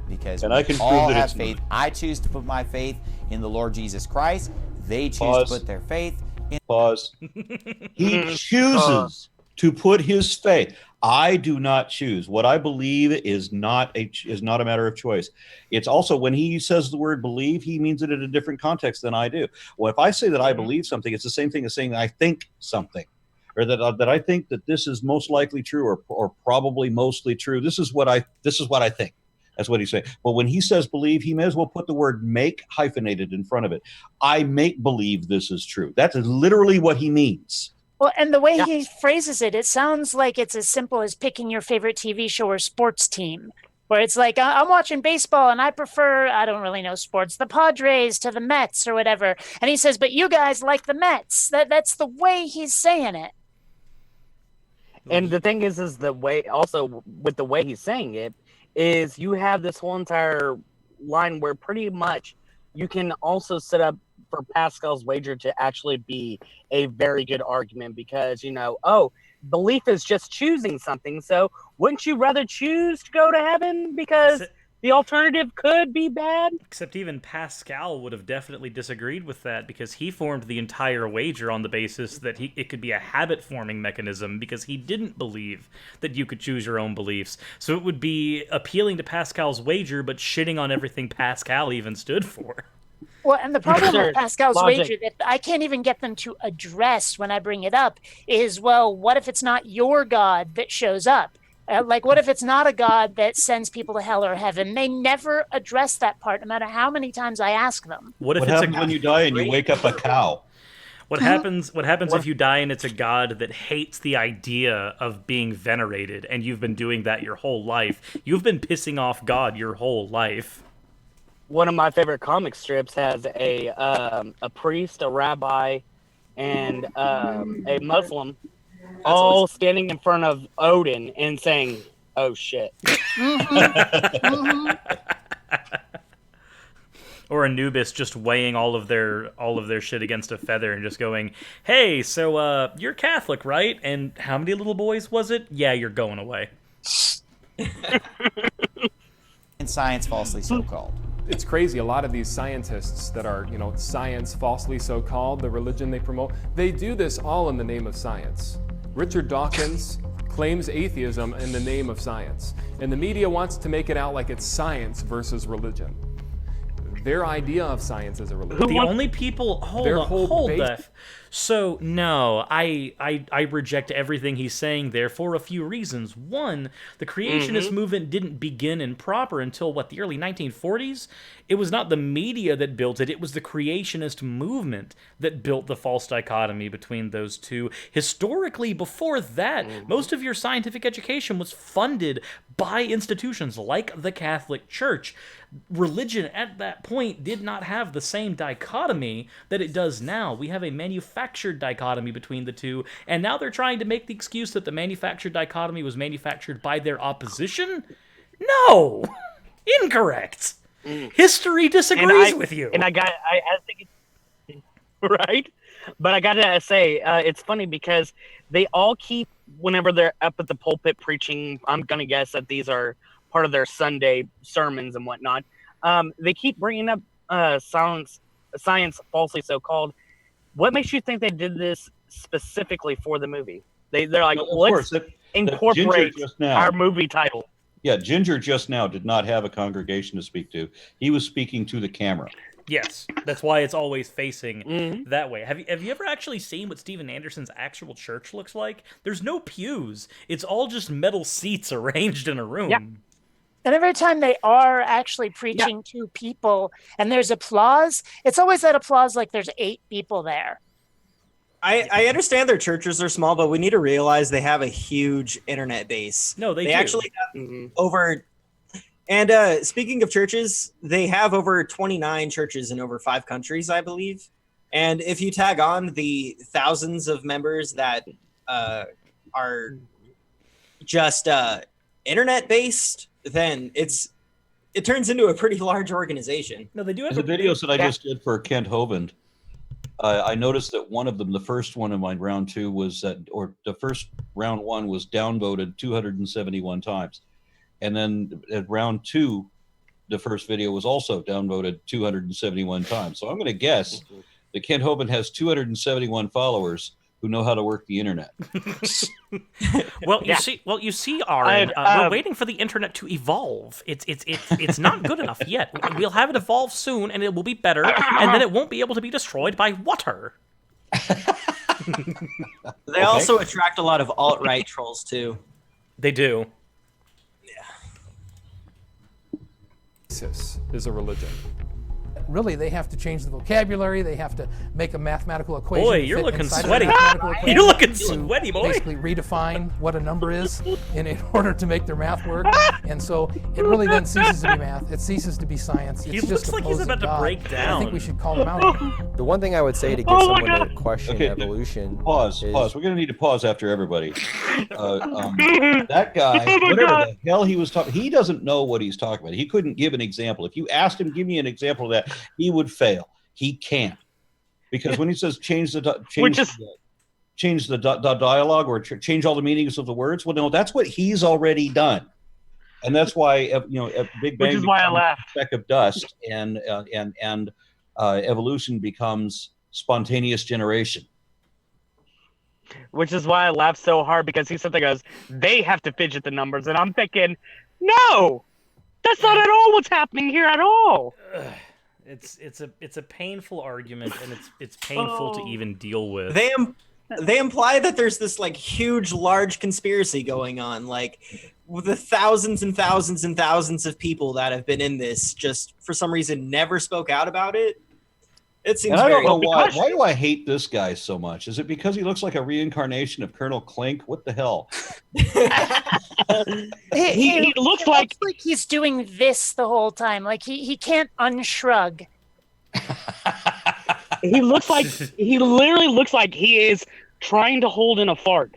Because And we I can prove all that have it's faith. not. I choose to put my faith in the Lord Jesus Christ. They choose Pause. to put their faith in... Pause. He chooses to put his faith. I do not choose. What I believe is not a matter of choice. It's also, when he says the word believe, he means it in a different context than I do. Well, if I say that I believe something, it's the same thing as saying I think something, or that I think that this is most likely true, or probably mostly true. This is what I think. That's what he's saying. But when he says believe, he may as well put the word make hyphenated in front of it. I make believe this is true. That's literally what he means. Well, and the way he phrases it, it sounds like it's as simple as picking your favorite TV show or sports team, where it's like, I'm watching baseball and I prefer, I don't really know sports, the Padres to the Mets or whatever. And he says, but you guys like the Mets. That's the way he's saying it. And the thing is the way, also with the way he's saying it, is you have this whole entire line where pretty much you can also set up for Pascal's wager to actually be a very good argument, because, belief is just choosing something. So wouldn't you rather choose to go to heaven because the alternative could be bad? Except even Pascal would have definitely disagreed with that, because he formed the entire wager on the basis that it could be a habit-forming mechanism, because he didn't believe that you could choose your own beliefs. So it would be appealing to Pascal's wager, but shitting on everything Pascal even stood for. Well, and the problem with Pascal's Logic. wager that I can't even get them to address when I bring it up is, well, what if it's not your God that shows up? What if it's not a God that sends people to hell or heaven? They never address that part, no matter how many times I ask them. What happens when you die and you wake up a cow? What happens if you die and it's a God that hates the idea of being venerated, and you've been doing that your whole life? You've been pissing off God your whole life. One of my favorite comic strips has a priest, a rabbi, and a Muslim all standing in front of Odin and saying, "Oh shit." Or Anubis just weighing all of their shit against a feather and just going, "Hey, so you're Catholic, right? And how many little boys was it? Yeah, you're going away." In science, falsely so-called. It's crazy. A lot of these scientists that are, science falsely so-called, the religion they promote, they do this all in the name of science. Richard Dawkins claims atheism in the name of science, and the media wants to make it out like it's science versus religion. Their idea of science is a religion. The only people hold that. So no, I reject everything he's saying there for a few reasons. One, the creationist movement didn't begin in proper until the early 1940s. It was not the media that built it, it was the creationist movement that built the false dichotomy between those two. Historically, before that, most of your scientific education was funded by institutions like the Catholic Church. Religion at that point did not have the same dichotomy that it does now. We have a manufactured dichotomy between the two, and now they're trying to make the excuse that the manufactured dichotomy was manufactured by their opposition? No! Incorrect! History disagrees with you. And I think it's right. But I gotta say, it's funny because they all keep, whenever they're up at the pulpit preaching, I'm gonna guess that these are part of their Sunday sermons and whatnot. They keep bringing up science falsely so-called. What makes you think they did this specifically for the movie? They're like, let's incorporate our movie title. Yeah, Ginger just now did not have a congregation to speak to. He was speaking to the camera. Yes, that's why it's always facing that way. Have you ever actually seen what Steven Anderson's actual church looks like? There's no pews. It's all just metal seats arranged in a room. Yeah. And every time they are actually preaching to people and there's applause, it's always that applause like there's 8 people there. I understand their churches are small, but we need to realize they have a huge internet base. No, they do. Actually have over. And speaking of churches, they have over 29 churches in over 5 countries, I believe. And if you tag on the thousands of members that are just internet based, then it turns into a pretty large organization. No, they do have the videos that I just did for Kent Hovind. I noticed that one of them, the first one in my round 2 was or the first round 1 was downvoted 271 times. And then at round 2, the first video was also downvoted 271 times. So I'm going to guess that Kent Hovind has 271 followers who know how to work the internet. You see, Aaron, we're waiting for the internet to evolve. It's not good enough yet. We'll have it evolve soon, and it will be better, and then it won't be able to be destroyed by water. They also attract a lot of alt-right trolls too. They do. ISIS is a religion. Really, they have to change the vocabulary. They have to make a mathematical equation. Boy, you're looking sweaty. You're looking sweaty, boy. Basically redefine what a number is in order to make their math work. And so it really then ceases to be math. It ceases to be science. It's He just looks like he's about to break down. I think we should call them out. The one thing I would say to get someone to question evolution. Pause. We're going to need to pause after everybody. That guy, whatever the hell he was talking, he doesn't know what he's talking about. He couldn't give an example. If you asked him, give me an example of that, he would fail. He can't, because when he says change the dialogue or change all the meanings of the words, well, no, that's what he's already done, and that's why a Big Bang, which is why I laughed. A speck of dust, and evolution becomes spontaneous generation. Which is why I laughed so hard, because he said that goes, they have to fidget the numbers, and I'm thinking, no, that's not at all what's happening here at all. It's a painful argument, and it's painful to even deal with. They imply that there's this like huge, large conspiracy going on, like with the thousands and thousands and thousands of people that have been in this, just for some reason never spoke out about it. It seems. And I don't very know why. Why do I hate this guy so much? Is it because he looks like a reincarnation of Colonel Klink? What the hell? He looks like he's doing this the whole time. Like he can't unshrug. He literally looks like he is trying to hold in a fart,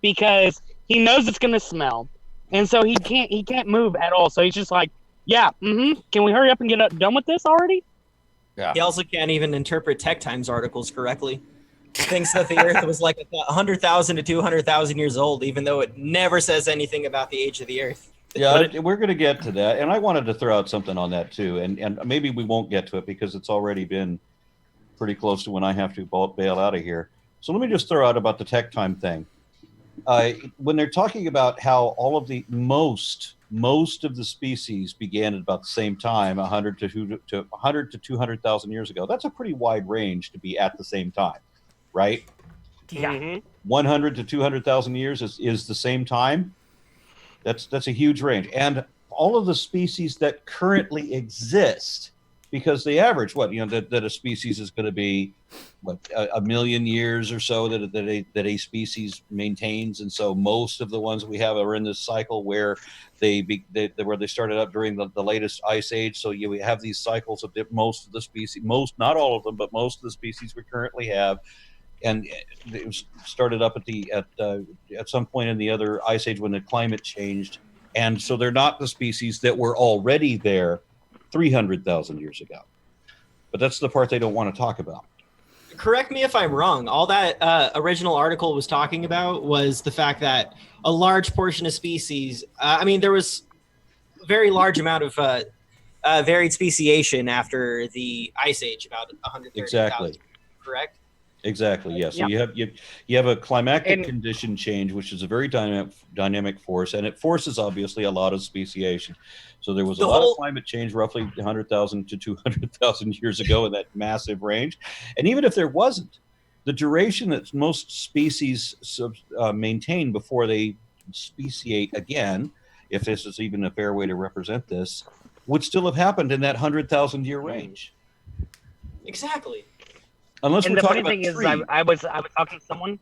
because he knows it's gonna smell, and so he can't move at all. So he's just like, yeah, can we hurry up and get done with this already? Yeah. He also can't even interpret Tech Times articles correctly. He thinks that the Earth was like 100,000 to 200,000 years old, even though it never says anything about the age of the Earth. Yeah, we're going to get to that, and I wanted to throw out something on that too, and maybe we won't get to it because it's already been pretty close to when I have to bail out of here. So let me just throw out about the Tech Time thing. When they're talking about how all of the most of the species began at about the same time, 100 to 200,000 years ago, that's a pretty wide range to be at the same time, right? Yeah. 100 to 200,000 years is the same time. That's a huge range, and all of the species that currently exist, because the average that a species is going to be a million years or so that a species maintains, and so most of the ones we have are in this cycle where they started up during the latest ice age. So we have these cycles of most of the species, not all of them, but most of the species we currently have. And it was started up at some point in the other ice age when the climate changed, and so they're not the species that were already there 300,000 years ago. But that's the part they don't want to talk about. Correct me if I'm wrong. All that original article was talking about was the fact that a large portion of species. There was a very large amount of varied speciation after the ice age, about 130,000. Exactly. Correct. Exactly. Yeah. So Yep. you have a climactic And- condition change, which is a very dynamic force, and it forces obviously a lot of speciation. So there was a lot of climate change roughly 100,000 to 200,000 years ago in that massive range, and even if there wasn't, the duration that most species maintain before they speciate again, if this is even a fair way to represent this, would still have happened in that 100,000 year range. Exactly. Unless And we're the funny talking thing about is, three. I was talking to someone.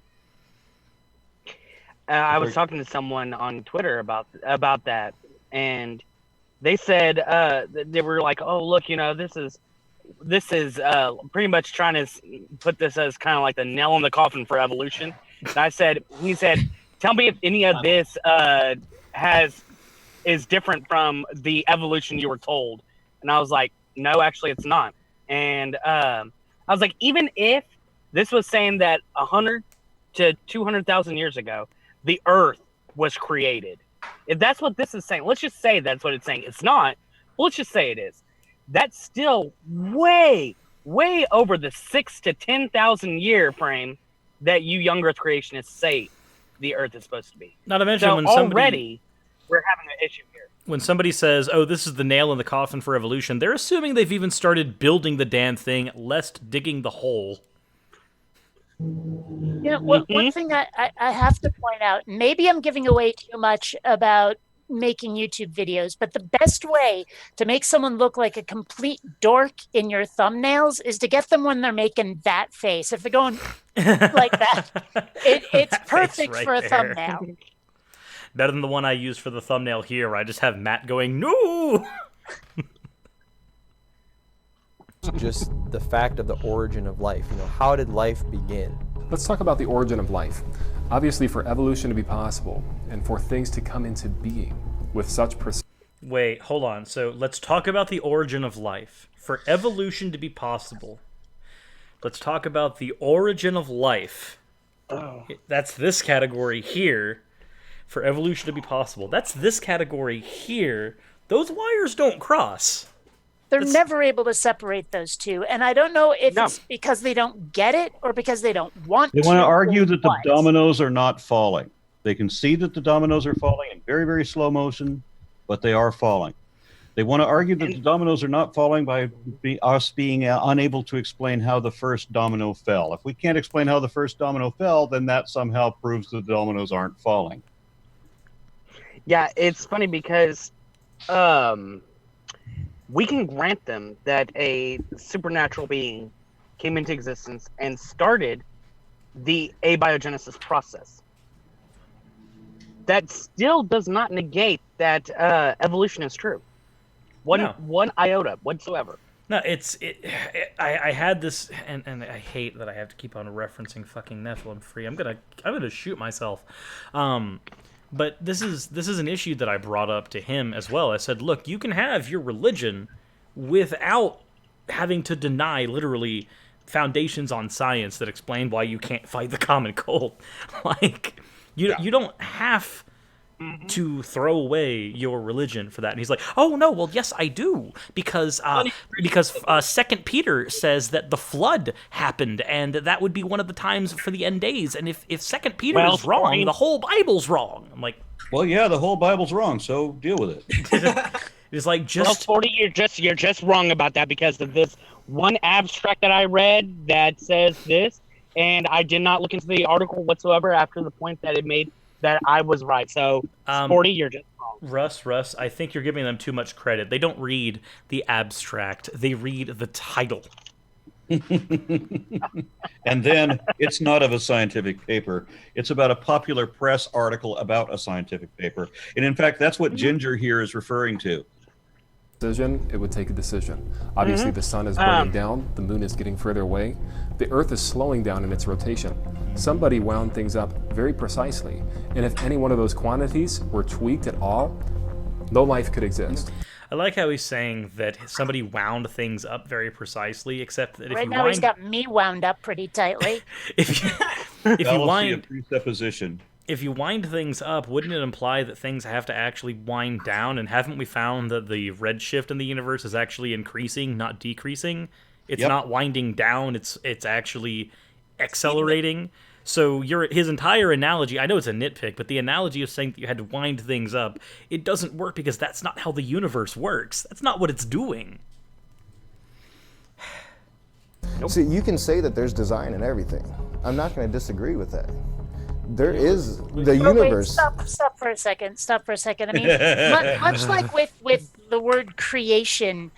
I was talking to someone on Twitter about that, and they said they were like, "Oh, look, this is pretty much trying to put this as kind of like the nail in the coffin for evolution." And he said, "Tell me if any of this is different from the evolution you were told." And I was like, "No, actually, it's not." And I was like, even if this was saying that 100 to 200,000 years ago, the Earth was created. If that's what this is saying, let's just say that's what it's saying. It's not. But let's just say it is. That's still way, way over the 6 to 10,000 year frame that you young Earth creationists say the Earth is supposed to be. Not to mention so when already we're having an issue here. When somebody says, "Oh, this is the nail in the coffin for evolution," they're assuming they've even started building the damn thing, lest digging the hole. One thing I have to point out, maybe I'm giving away too much about making YouTube videos, but the best way to make someone look like a complete dork in your thumbnails is to get them when they're making that face. If they're going like that, it's That face perfect right for a there. thumbnail. Better than the one I use for the thumbnail here, where I just have Matt going, "No!" Just the fact of the origin of life. How did life begin? Let's talk about the origin of life. Obviously, for evolution to be possible and for things to come into being with such precision. Wait, hold on. So let's talk about the origin of life. For evolution to be possible, let's talk about the origin of life. That's this category here. For evolution to be possible, that's this category here. Those wires don't cross. They're never able to separate those two, and I don't know if it's because they don't get it or because they don't want They to. want to argue or that the what. dominoes are not falling. They can see that the dominoes are falling in very, very slow motion, but they are falling. They want to argue that the dominoes are not falling by us being unable to explain how the first domino fell. If we can't explain how the first domino fell, then that somehow proves the dominoes aren't falling. Yeah, it's funny because we can grant them that a supernatural being came into existence and started the abiogenesis process. That still does not negate that evolution is true. One iota whatsoever. No, I had this, and I hate that I have to keep on referencing fucking Nephilim free. I'm gonna shoot myself. But this is an issue that I brought up to him as well. I said, look, you can have your religion without having to deny literally foundations on science that explain why you can't fight the common cold. Like, you don't have to throw away your religion for that. And he's like, oh no, well yes I do, because Second Peter says that the flood happened, and that would be one of the times for the end days. And if Second Peter is wrong, the whole Bible's wrong. I'm like, well, yeah, the whole Bible's wrong, so deal with it. It's like Well, 40, you're just wrong about that because of this one abstract that I read that says this, and I did not look into the article whatsoever after the point that it made that I was right. So, 40, you're just wrong. Russ, I think you're giving them too much credit. They don't read the abstract. They read the title. And then it's not of a scientific paper. It's about a popular press article about a scientific paper. And in fact, that's what Ginger here is referring to. It would take a decision. Obviously, the sun is burning down, the moon is getting further away, the earth is slowing down in its rotation. Somebody wound things up very precisely, and if any one of those quantities were tweaked at all, no life could exist. I like how he's saying that somebody wound things up very precisely, except that if Right you now, wind... he's got me wound up pretty tightly. if you Fallacy wind of presupposition. If you wind things up, wouldn't it imply that things have to actually wind down? And haven't we found that the redshift in the universe is actually increasing, not decreasing? It's not winding down. It's actually accelerating. So his entire analogy, I know it's a nitpick, but the analogy of saying that you had to wind things up, it doesn't work because that's not how the universe works. That's not what it's doing. Nope. See, you can say that there's design in everything. I'm not going to disagree with that. There is the universe. Wait, stop for a second. Stop for a second. I mean, much like with the word creation,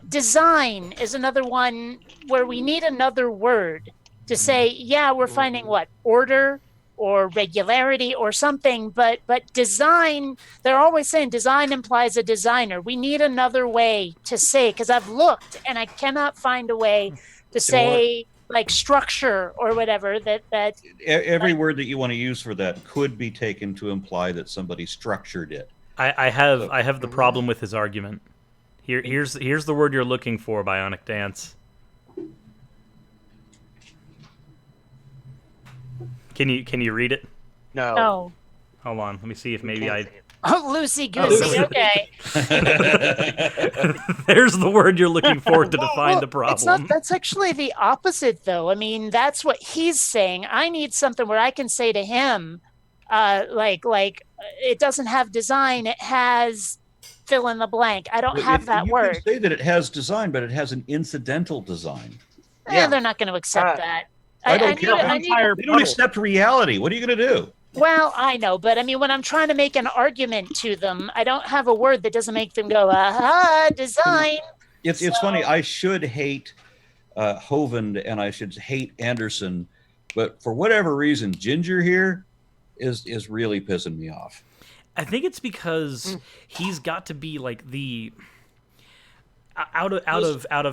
design is another one where we need another word to say, yeah, we're finding what? Order or regularity or something, but design, they're always saying design implies a designer. We need another way to say, because I've looked and I cannot find a way to say like structure or whatever that every word that you want to use for that could be taken to imply that somebody structured it. I have the problem with his argument. Here's the word you're looking for, Bionic Dance. Can you read it? No. Hold on, let me see if maybe I. Oh, loosey goosey. Okay. There's the word you're looking for to define the problem. It's not. That's actually the opposite, though. I mean, that's what he's saying. I need something where I can say to him, like it doesn't have design. It has fill in the blank. I don't have that word. You can say that it has design, but it has an incidental design. Yeah, they're not going to accept that. I don't care. They don't accept reality. What are you going to do? Well, I know, but I mean, when I'm trying to make an argument to them, I don't have a word that doesn't make them go, aha, design. It's funny. I should hate Hovind and I should hate Anderson, but for whatever reason, Ginger here is really pissing me off. I think it's because he's got to be like the out of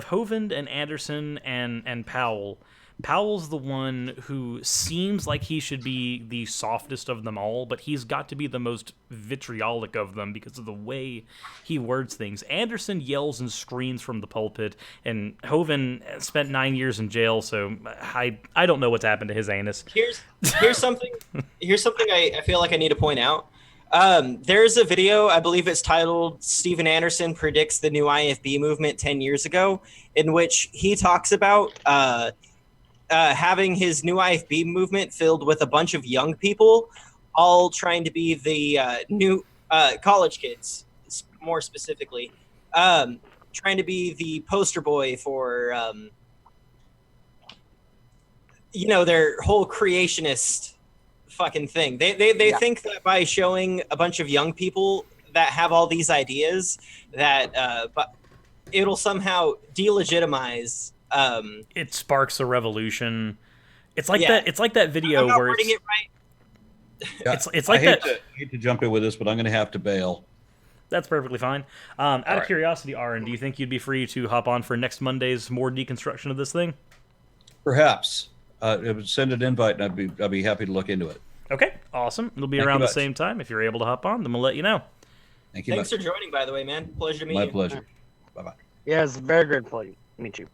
Hovind and Anderson and Powell. Powell's the one who seems like he should be the softest of them all, but he's got to be the most vitriolic of them because of the way he words things. Anderson yells and screams from the pulpit, and Hovind spent 9 years in jail, so I don't know what's happened to his anus. Here's something I feel like I need to point out. There's a video, I believe it's titled Steven Anderson Predicts the New IFB Movement 10 Years Ago, in which he talks about having his new IFB movement filled with a bunch of young people, all trying to be the new college kids, more specifically, trying to be the poster boy for, their whole creationist fucking thing. They think that by showing a bunch of young people that have all these ideas that but it'll somehow delegitimize it sparks a revolution. It's like that. It's like that video where it's, it right. It's like that. I hate to jump in with this, but I'm going to have to bail. That's perfectly fine. Out of curiosity, Aaron, do you think you'd be free to hop on for next Monday's more deconstruction of this thing? Perhaps. Send an invite, and I'd be happy to look into it. Okay, awesome. It'll be Thank around you the much. same time. If you're able to hop on, then we'll let you know. Thank you. Thanks for joining, by the way, man. Pleasure to meet you. My pleasure. Bye-bye. Yeah, it's a very good pleasure to meet you.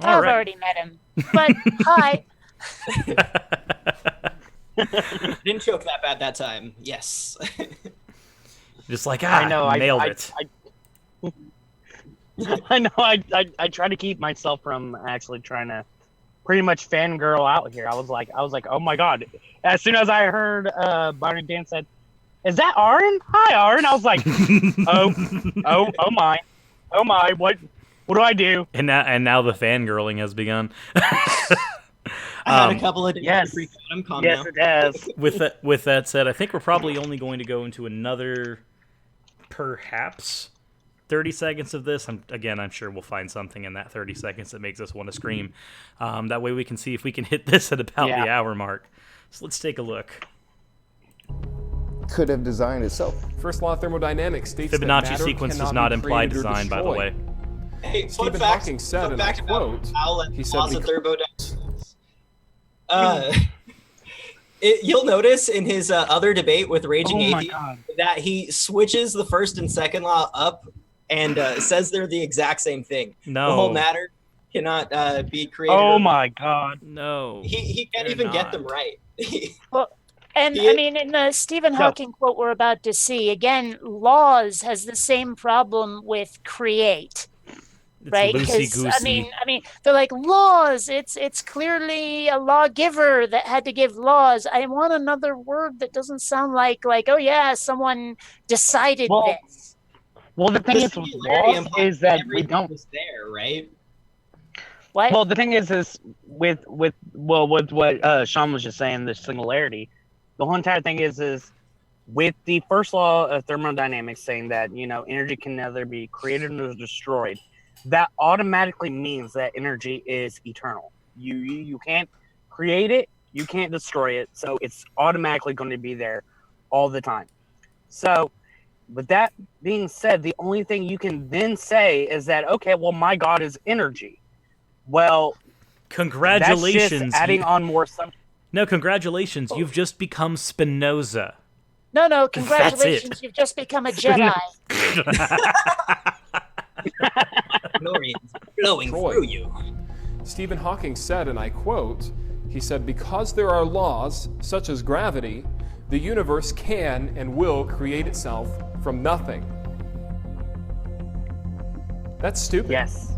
I've already met him, but hi. Didn't choke that bad that time. Yes. Just like I know, nailed it. I know. I try to keep myself from actually trying to pretty much fangirl out here. I was like, oh my god! As soon as I heard Byron Dan said, "Is that Aaron? Hi, Aaron." I was like, oh my, what do I do? And now the fangirling has begun. I had a couple of days. Yes, I'm calm yes, now. it has. With that said, I think we're probably only going to go into another, perhaps, 30 seconds of this. I'm sure we'll find something in that 30 seconds that makes us want to scream. That way we can see if we can hit this at about the hour mark. So let's take a look. Could have designed itself. First law of thermodynamics states that Fibonacci matter sequence does cannot not be imply created or design, by the destroyed. way. Hey, Stephen Hawking said in a quote, he said, you'll notice in his other debate with Raging Oh my Atheist God. that he switches the first and second law up and says they're the exact same thing. No. The whole matter cannot be created. Oh my god. No. He can't even get them right. Well, and I mean, in the Stephen Hawking quote we're about to see, again, laws has the same problem with create. right? Because I mean, they're like laws. It's clearly a lawgiver that had to give laws. I want another word that doesn't sound like oh yeah, someone decided this. Well, the thing is with laws is that we don't. Was there, right? What? Well, the thing is with what Sean was just saying, the similarity. The whole entire thing is with the first law of thermodynamics saying that energy can neither be created nor destroyed. That automatically means that energy is eternal. You can't create it, you can't destroy it, so it's automatically going to be there all the time. So, with that being said, the only thing you can then say is that, okay, well, my God is energy. Well, congratulations. That's just adding on more assumptions. No, congratulations. You've just become Spinoza. No, congratulations. You've just become a Jedi. Glory flowing through you. Stephen Hawking said, and I quote, he said, because there are laws such as gravity, the universe can and will create itself from nothing. That's stupid. Yes.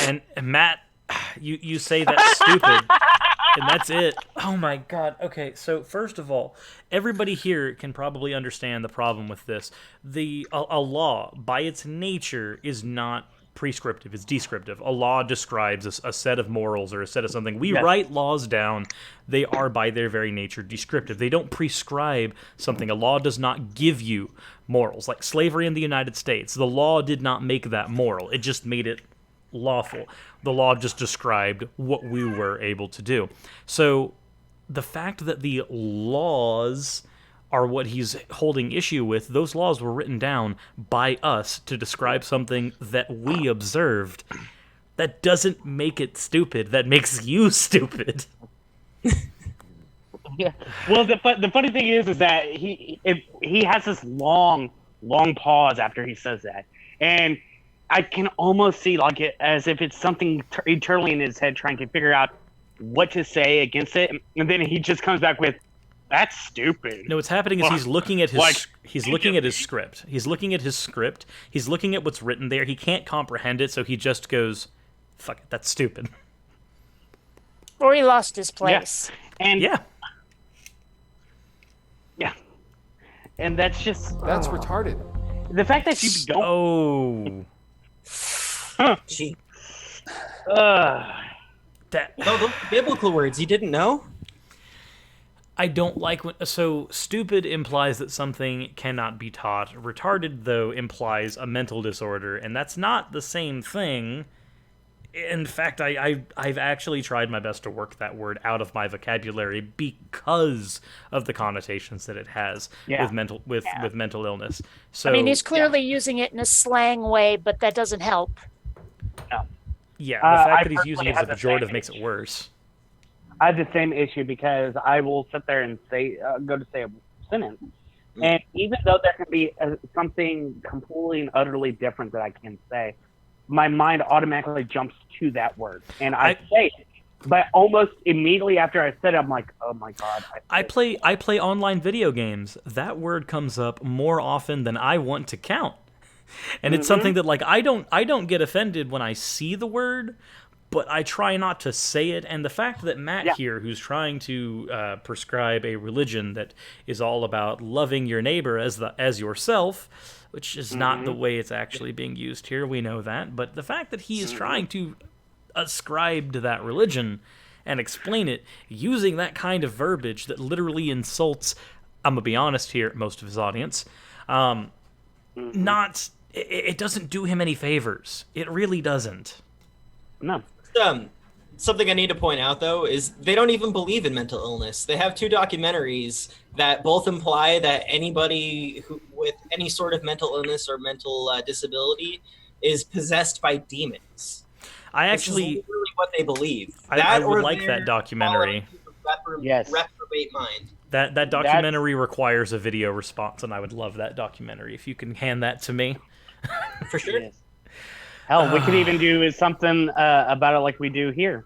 And Matt, you say that's stupid, and that's it. Oh my God. Okay, so first of all, everybody here can probably understand the problem with this. A law, by its nature, is not prescriptive, it's descriptive. A law describes a set of morals or a set of something. We write laws down. They are, by their very nature, descriptive. They don't prescribe something. A law does not give you morals. Like slavery in the United States, the law did not make that moral. It just made it lawful. The law just described what we were able to do. So the fact that the laws are what he's holding issue with, those laws were written down by us to describe something that we observed. That doesn't make it stupid. That makes you stupid. Yeah. Well, the funny thing is that he has this long pause after he says that, and I can almost see like it as if it's something eternally in his head trying to figure out what to say against it, and then he just comes back with, "That's stupid." No, what's happening is he's looking at his he's looking at his script. He's looking at his script. He's looking at what's written there. He can't comprehend it, so he just goes, "Fuck it, that's stupid." Or he lost his place. Yeah. And yeah. And that's just retarded. The fact that you don't. Oh. Gee. That. No, those biblical words. You didn't know? I don't like when. So, stupid implies that something cannot be taught. Retarded, though, implies a mental disorder, and that's not the same thing. In fact, I've actually tried my best to work that word out of my vocabulary because of the connotations that it has with mental illness. So I mean, he's clearly using it in a slang way, but that doesn't help. No. Yeah, the fact that he's using it as a pejorative makes it worse. I have the same issue because I will sit there and go to say a sentence, and even though there can be something completely and utterly different that I can say, my mind automatically jumps to that word, and I say it. But almost immediately after I said it, I'm like, oh my God. I play online video games. That word comes up more often than I want to count. And it's something that, like, I don't get offended when I see the word, but I try not to say it. And the fact that Matt here, who's trying to prescribe a religion that is all about loving your neighbor as yourself, which is not the way it's actually being used here, we know that. But the fact that he is trying to ascribe to that religion and explain it using that kind of verbiage that literally insults, I'm gonna be honest here, most of his audience, it doesn't do him any favors. It really doesn't. No. Something I need to point out, though, is they don't even believe in mental illness. They have 2 documentaries that both imply that anybody with any sort of mental illness or mental disability is possessed by demons. I actually... Which is literally what they believe. I would like that documentary. Reprobate mind. That documentary requires a video response, and I would love that documentary. If you can hand that to me. For sure. Yes. Hell, we could even do something about it like we do here.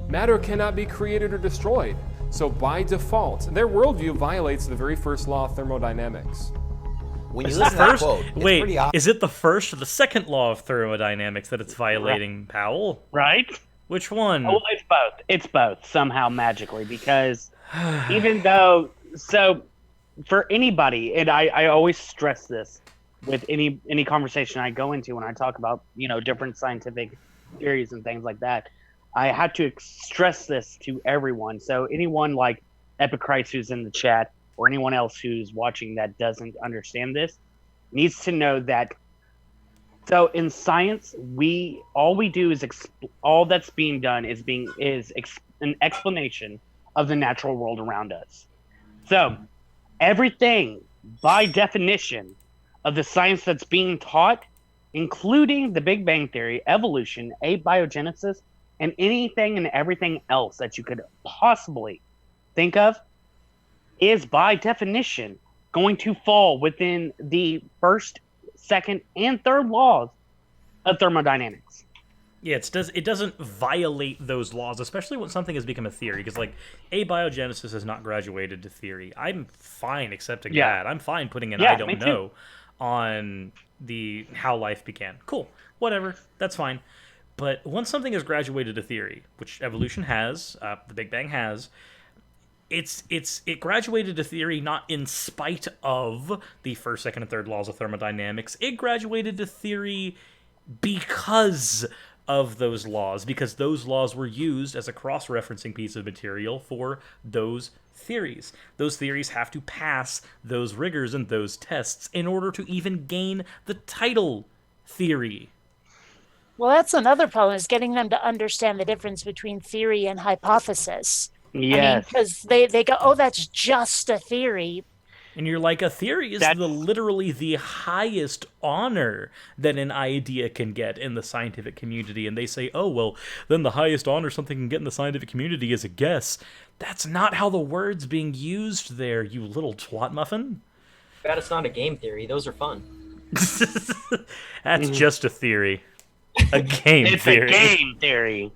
Matter cannot be created or destroyed. So by default, their worldview violates the very first law of thermodynamics. When you Is listen the to that first, quote, it's wait, pretty obvious. is it the first or the second law of thermodynamics that it's violating, Powell? Right? Which one? Oh, it's both. It's both somehow magically because even though for anybody, and I always stress this with any conversation I go into when I talk about different scientific theories and things like that, I had to stress this to everyone. So anyone like Epichrist who's in the chat or anyone else who's watching that doesn't understand this needs to know that. So in science, all we do is all that's being done is an explanation of the natural world around us. So everything, by definition, of the science that's being taught, including the Big Bang Theory, evolution, abiogenesis, and anything and everything else that you could possibly think of, is by definition going to fall within the first, second, and third laws of thermodynamics. Yeah, it doesn't violate those laws, especially when something has become a theory, because like abiogenesis has not graduated to theory. I'm fine accepting that. I'm fine putting an I don't know on the how life began. Cool, whatever, that's fine. But once something has graduated to theory, which evolution has, the Big Bang has, it graduated to theory not in spite of the first, second, and third laws of thermodynamics. It graduated to theory because of those laws, because those laws were used as a cross-referencing piece of material for those theories. Those theories have to pass those rigors and those tests in order to even gain the title theory. Well, that's another problem, is getting them to understand the difference between theory and hypothesis. Yes. Because they go, oh, that's just a theory. And you're like, a theory is literally the highest honor that an idea can get in the scientific community. And they say, oh, well, then the highest honor something can get in the scientific community is a guess. That's not how the word's being used there, you little twat muffin. Bad it's not a game theory. Those are fun. That's just a theory. A game theory. It's a game theory.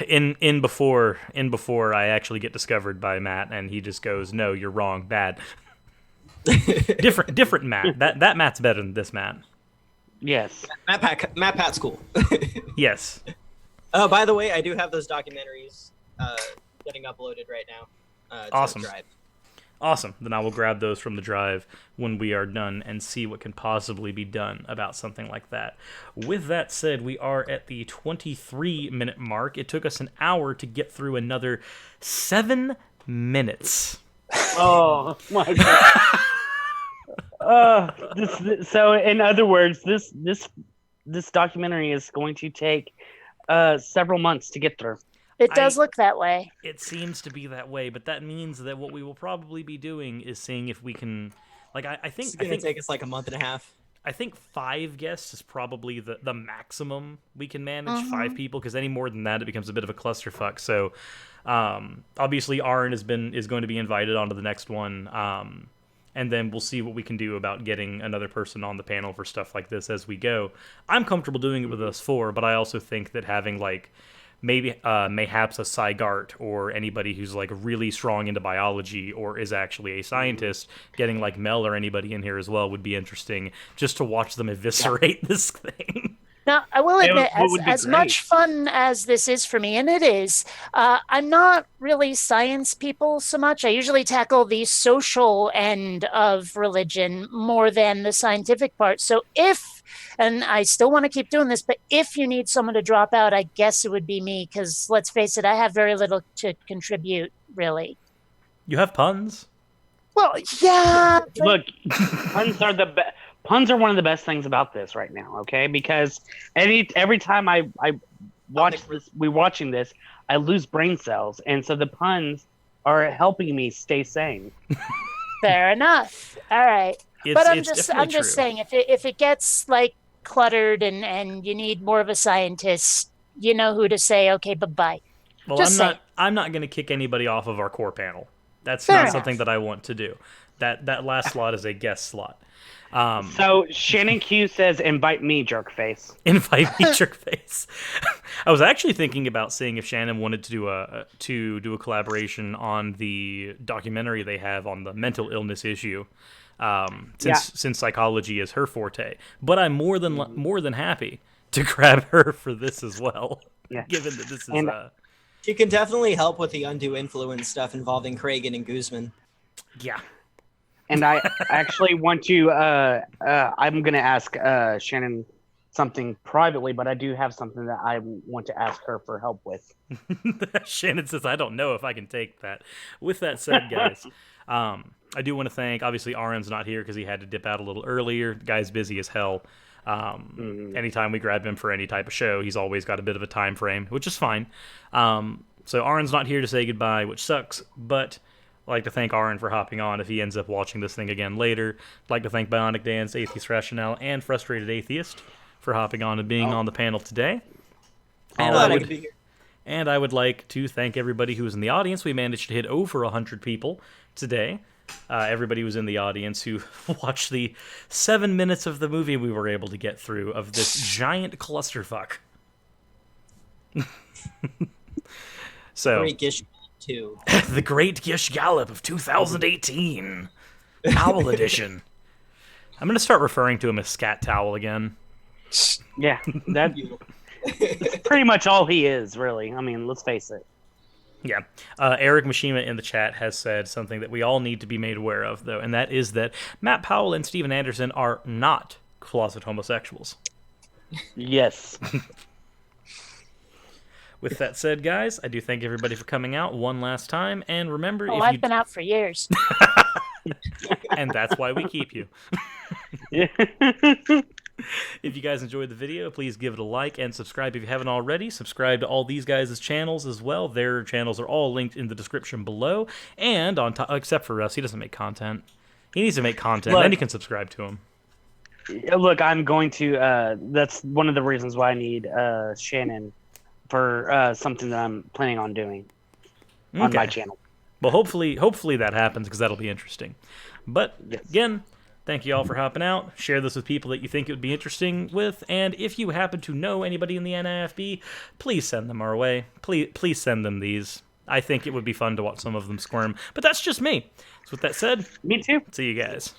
In before I actually get discovered by Matt, and he just goes, "No, you're wrong, bad." different Matt. That Matt's better than this Matt. Yes. Matt Pat's cool. Yes. Oh, by the way, I do have those documentaries getting uploaded right now. To Awesome. the Drive. Awesome. Then I will grab those from the drive when we are done and see what can possibly be done about something like that. With that said, we are at the 23-minute mark. It took us an hour to get through another 7 minutes. Oh my god. So in other words, this documentary is going to take several months to get through. It does look that way. It seems to be that way, but that means that what we will probably be doing is seeing if we can, like, I think It's gonna take us like a month and a half. I think 5 guests is probably the maximum we can manage. 5 people, because any more than that, it becomes a bit of a clusterfuck. So, obviously, Aaron is going to be invited onto the next one, and then we'll see what we can do about getting another person on the panel for stuff like this as we go. I'm comfortable doing it with us 4, but I also think that having like mayhaps a Sygart or anybody who's like really strong into biology or is actually a scientist, getting like Mel or anybody in here as well would be interesting, just to watch them eviscerate this thing. Now, I will admit, as great. much fun as this is for me, and it is, I'm not really science people so much. I usually tackle the social end of religion more than the scientific part. So and I still want to keep doing this, but if you need someone to drop out, I guess it would be me, because let's face it, I have very little to contribute, really. You have puns? Well, yeah. Look, puns are the best. Puns are one of the best things about this right now, okay? Because every time I watch this, we're watching this, I lose brain cells, and so the puns are helping me stay sane. Fair enough. All right. But I'm just true. saying, if it gets like cluttered and you need more of a scientist, you know who to say. Okay, bye. Well, I'm not going to kick anybody off of our core panel. That's not something that I want to do. That last slot is a guest slot. So Shannon Q says, "Invite me, jerk face." Invite me, jerk face. I was actually thinking about seeing if Shannon wanted to do a collaboration on the documentary they have on the mental illness issue, since psychology is her forte. But I'm more than happy to grab her for this as well. Yeah. Given that this is She can definitely help with the undue influence stuff involving Kragan and Guzman. Yeah. And I actually want to. I'm going to ask Shannon something privately, but I do have something that I want to ask her for help with. Shannon says, "I don't know if I can take that." With that said, guys, I do want to thank. Obviously, Aaron's not here because he had to dip out a little earlier. The guy's busy as hell. Anytime we grab him for any type of show, he's always got a bit of a time frame, which is fine. So Aaron's not here to say goodbye, which sucks, but I'd like to thank Aaron for hopping on if he ends up watching this thing again later. I'd like to thank Bionic Dan's Atheist Rationale and Frustrated Atheist for hopping on and being on the panel today. And I would like to thank everybody who was in the audience. We managed to hit over 100 people today. Everybody was in the audience who watched the 7 minutes of the movie we were able to get through of this giant clusterfuck. So, Great Gish 2. The Great Gish Gallop of 2018. Towel Edition. I'm going to start referring to him as Scat Towel again. Yeah, that's pretty much all he is, really. I mean, let's face it. Yeah. Eric Mishima in the chat has said something that we all need to be made aware of, though, and that is that Matt Powell and Steven Anderson are not closet homosexuals. Yes. With that said, guys, I do thank everybody for coming out one last time, and remember, I've been out for years. And that's why we keep you. If you guys enjoyed the video, please give it a like and subscribe if you haven't already. Subscribe to all these guys' channels as well. Their channels are all linked in the description below. And on top, except for Russ, he doesn't make content. He needs to make content, then you can subscribe to him. Look, I'm going to. That's one of the reasons why I need Shannon for something that I'm planning on doing on my channel. Well, hopefully that happens because that'll be interesting. But again, thank you all for hopping out. Share this with people that you think it would be interesting with. And if you happen to know anybody in the NIFB, please send them our way. Please send them these. I think it would be fun to watch some of them squirm. But that's just me. So with that said, me too. See you guys.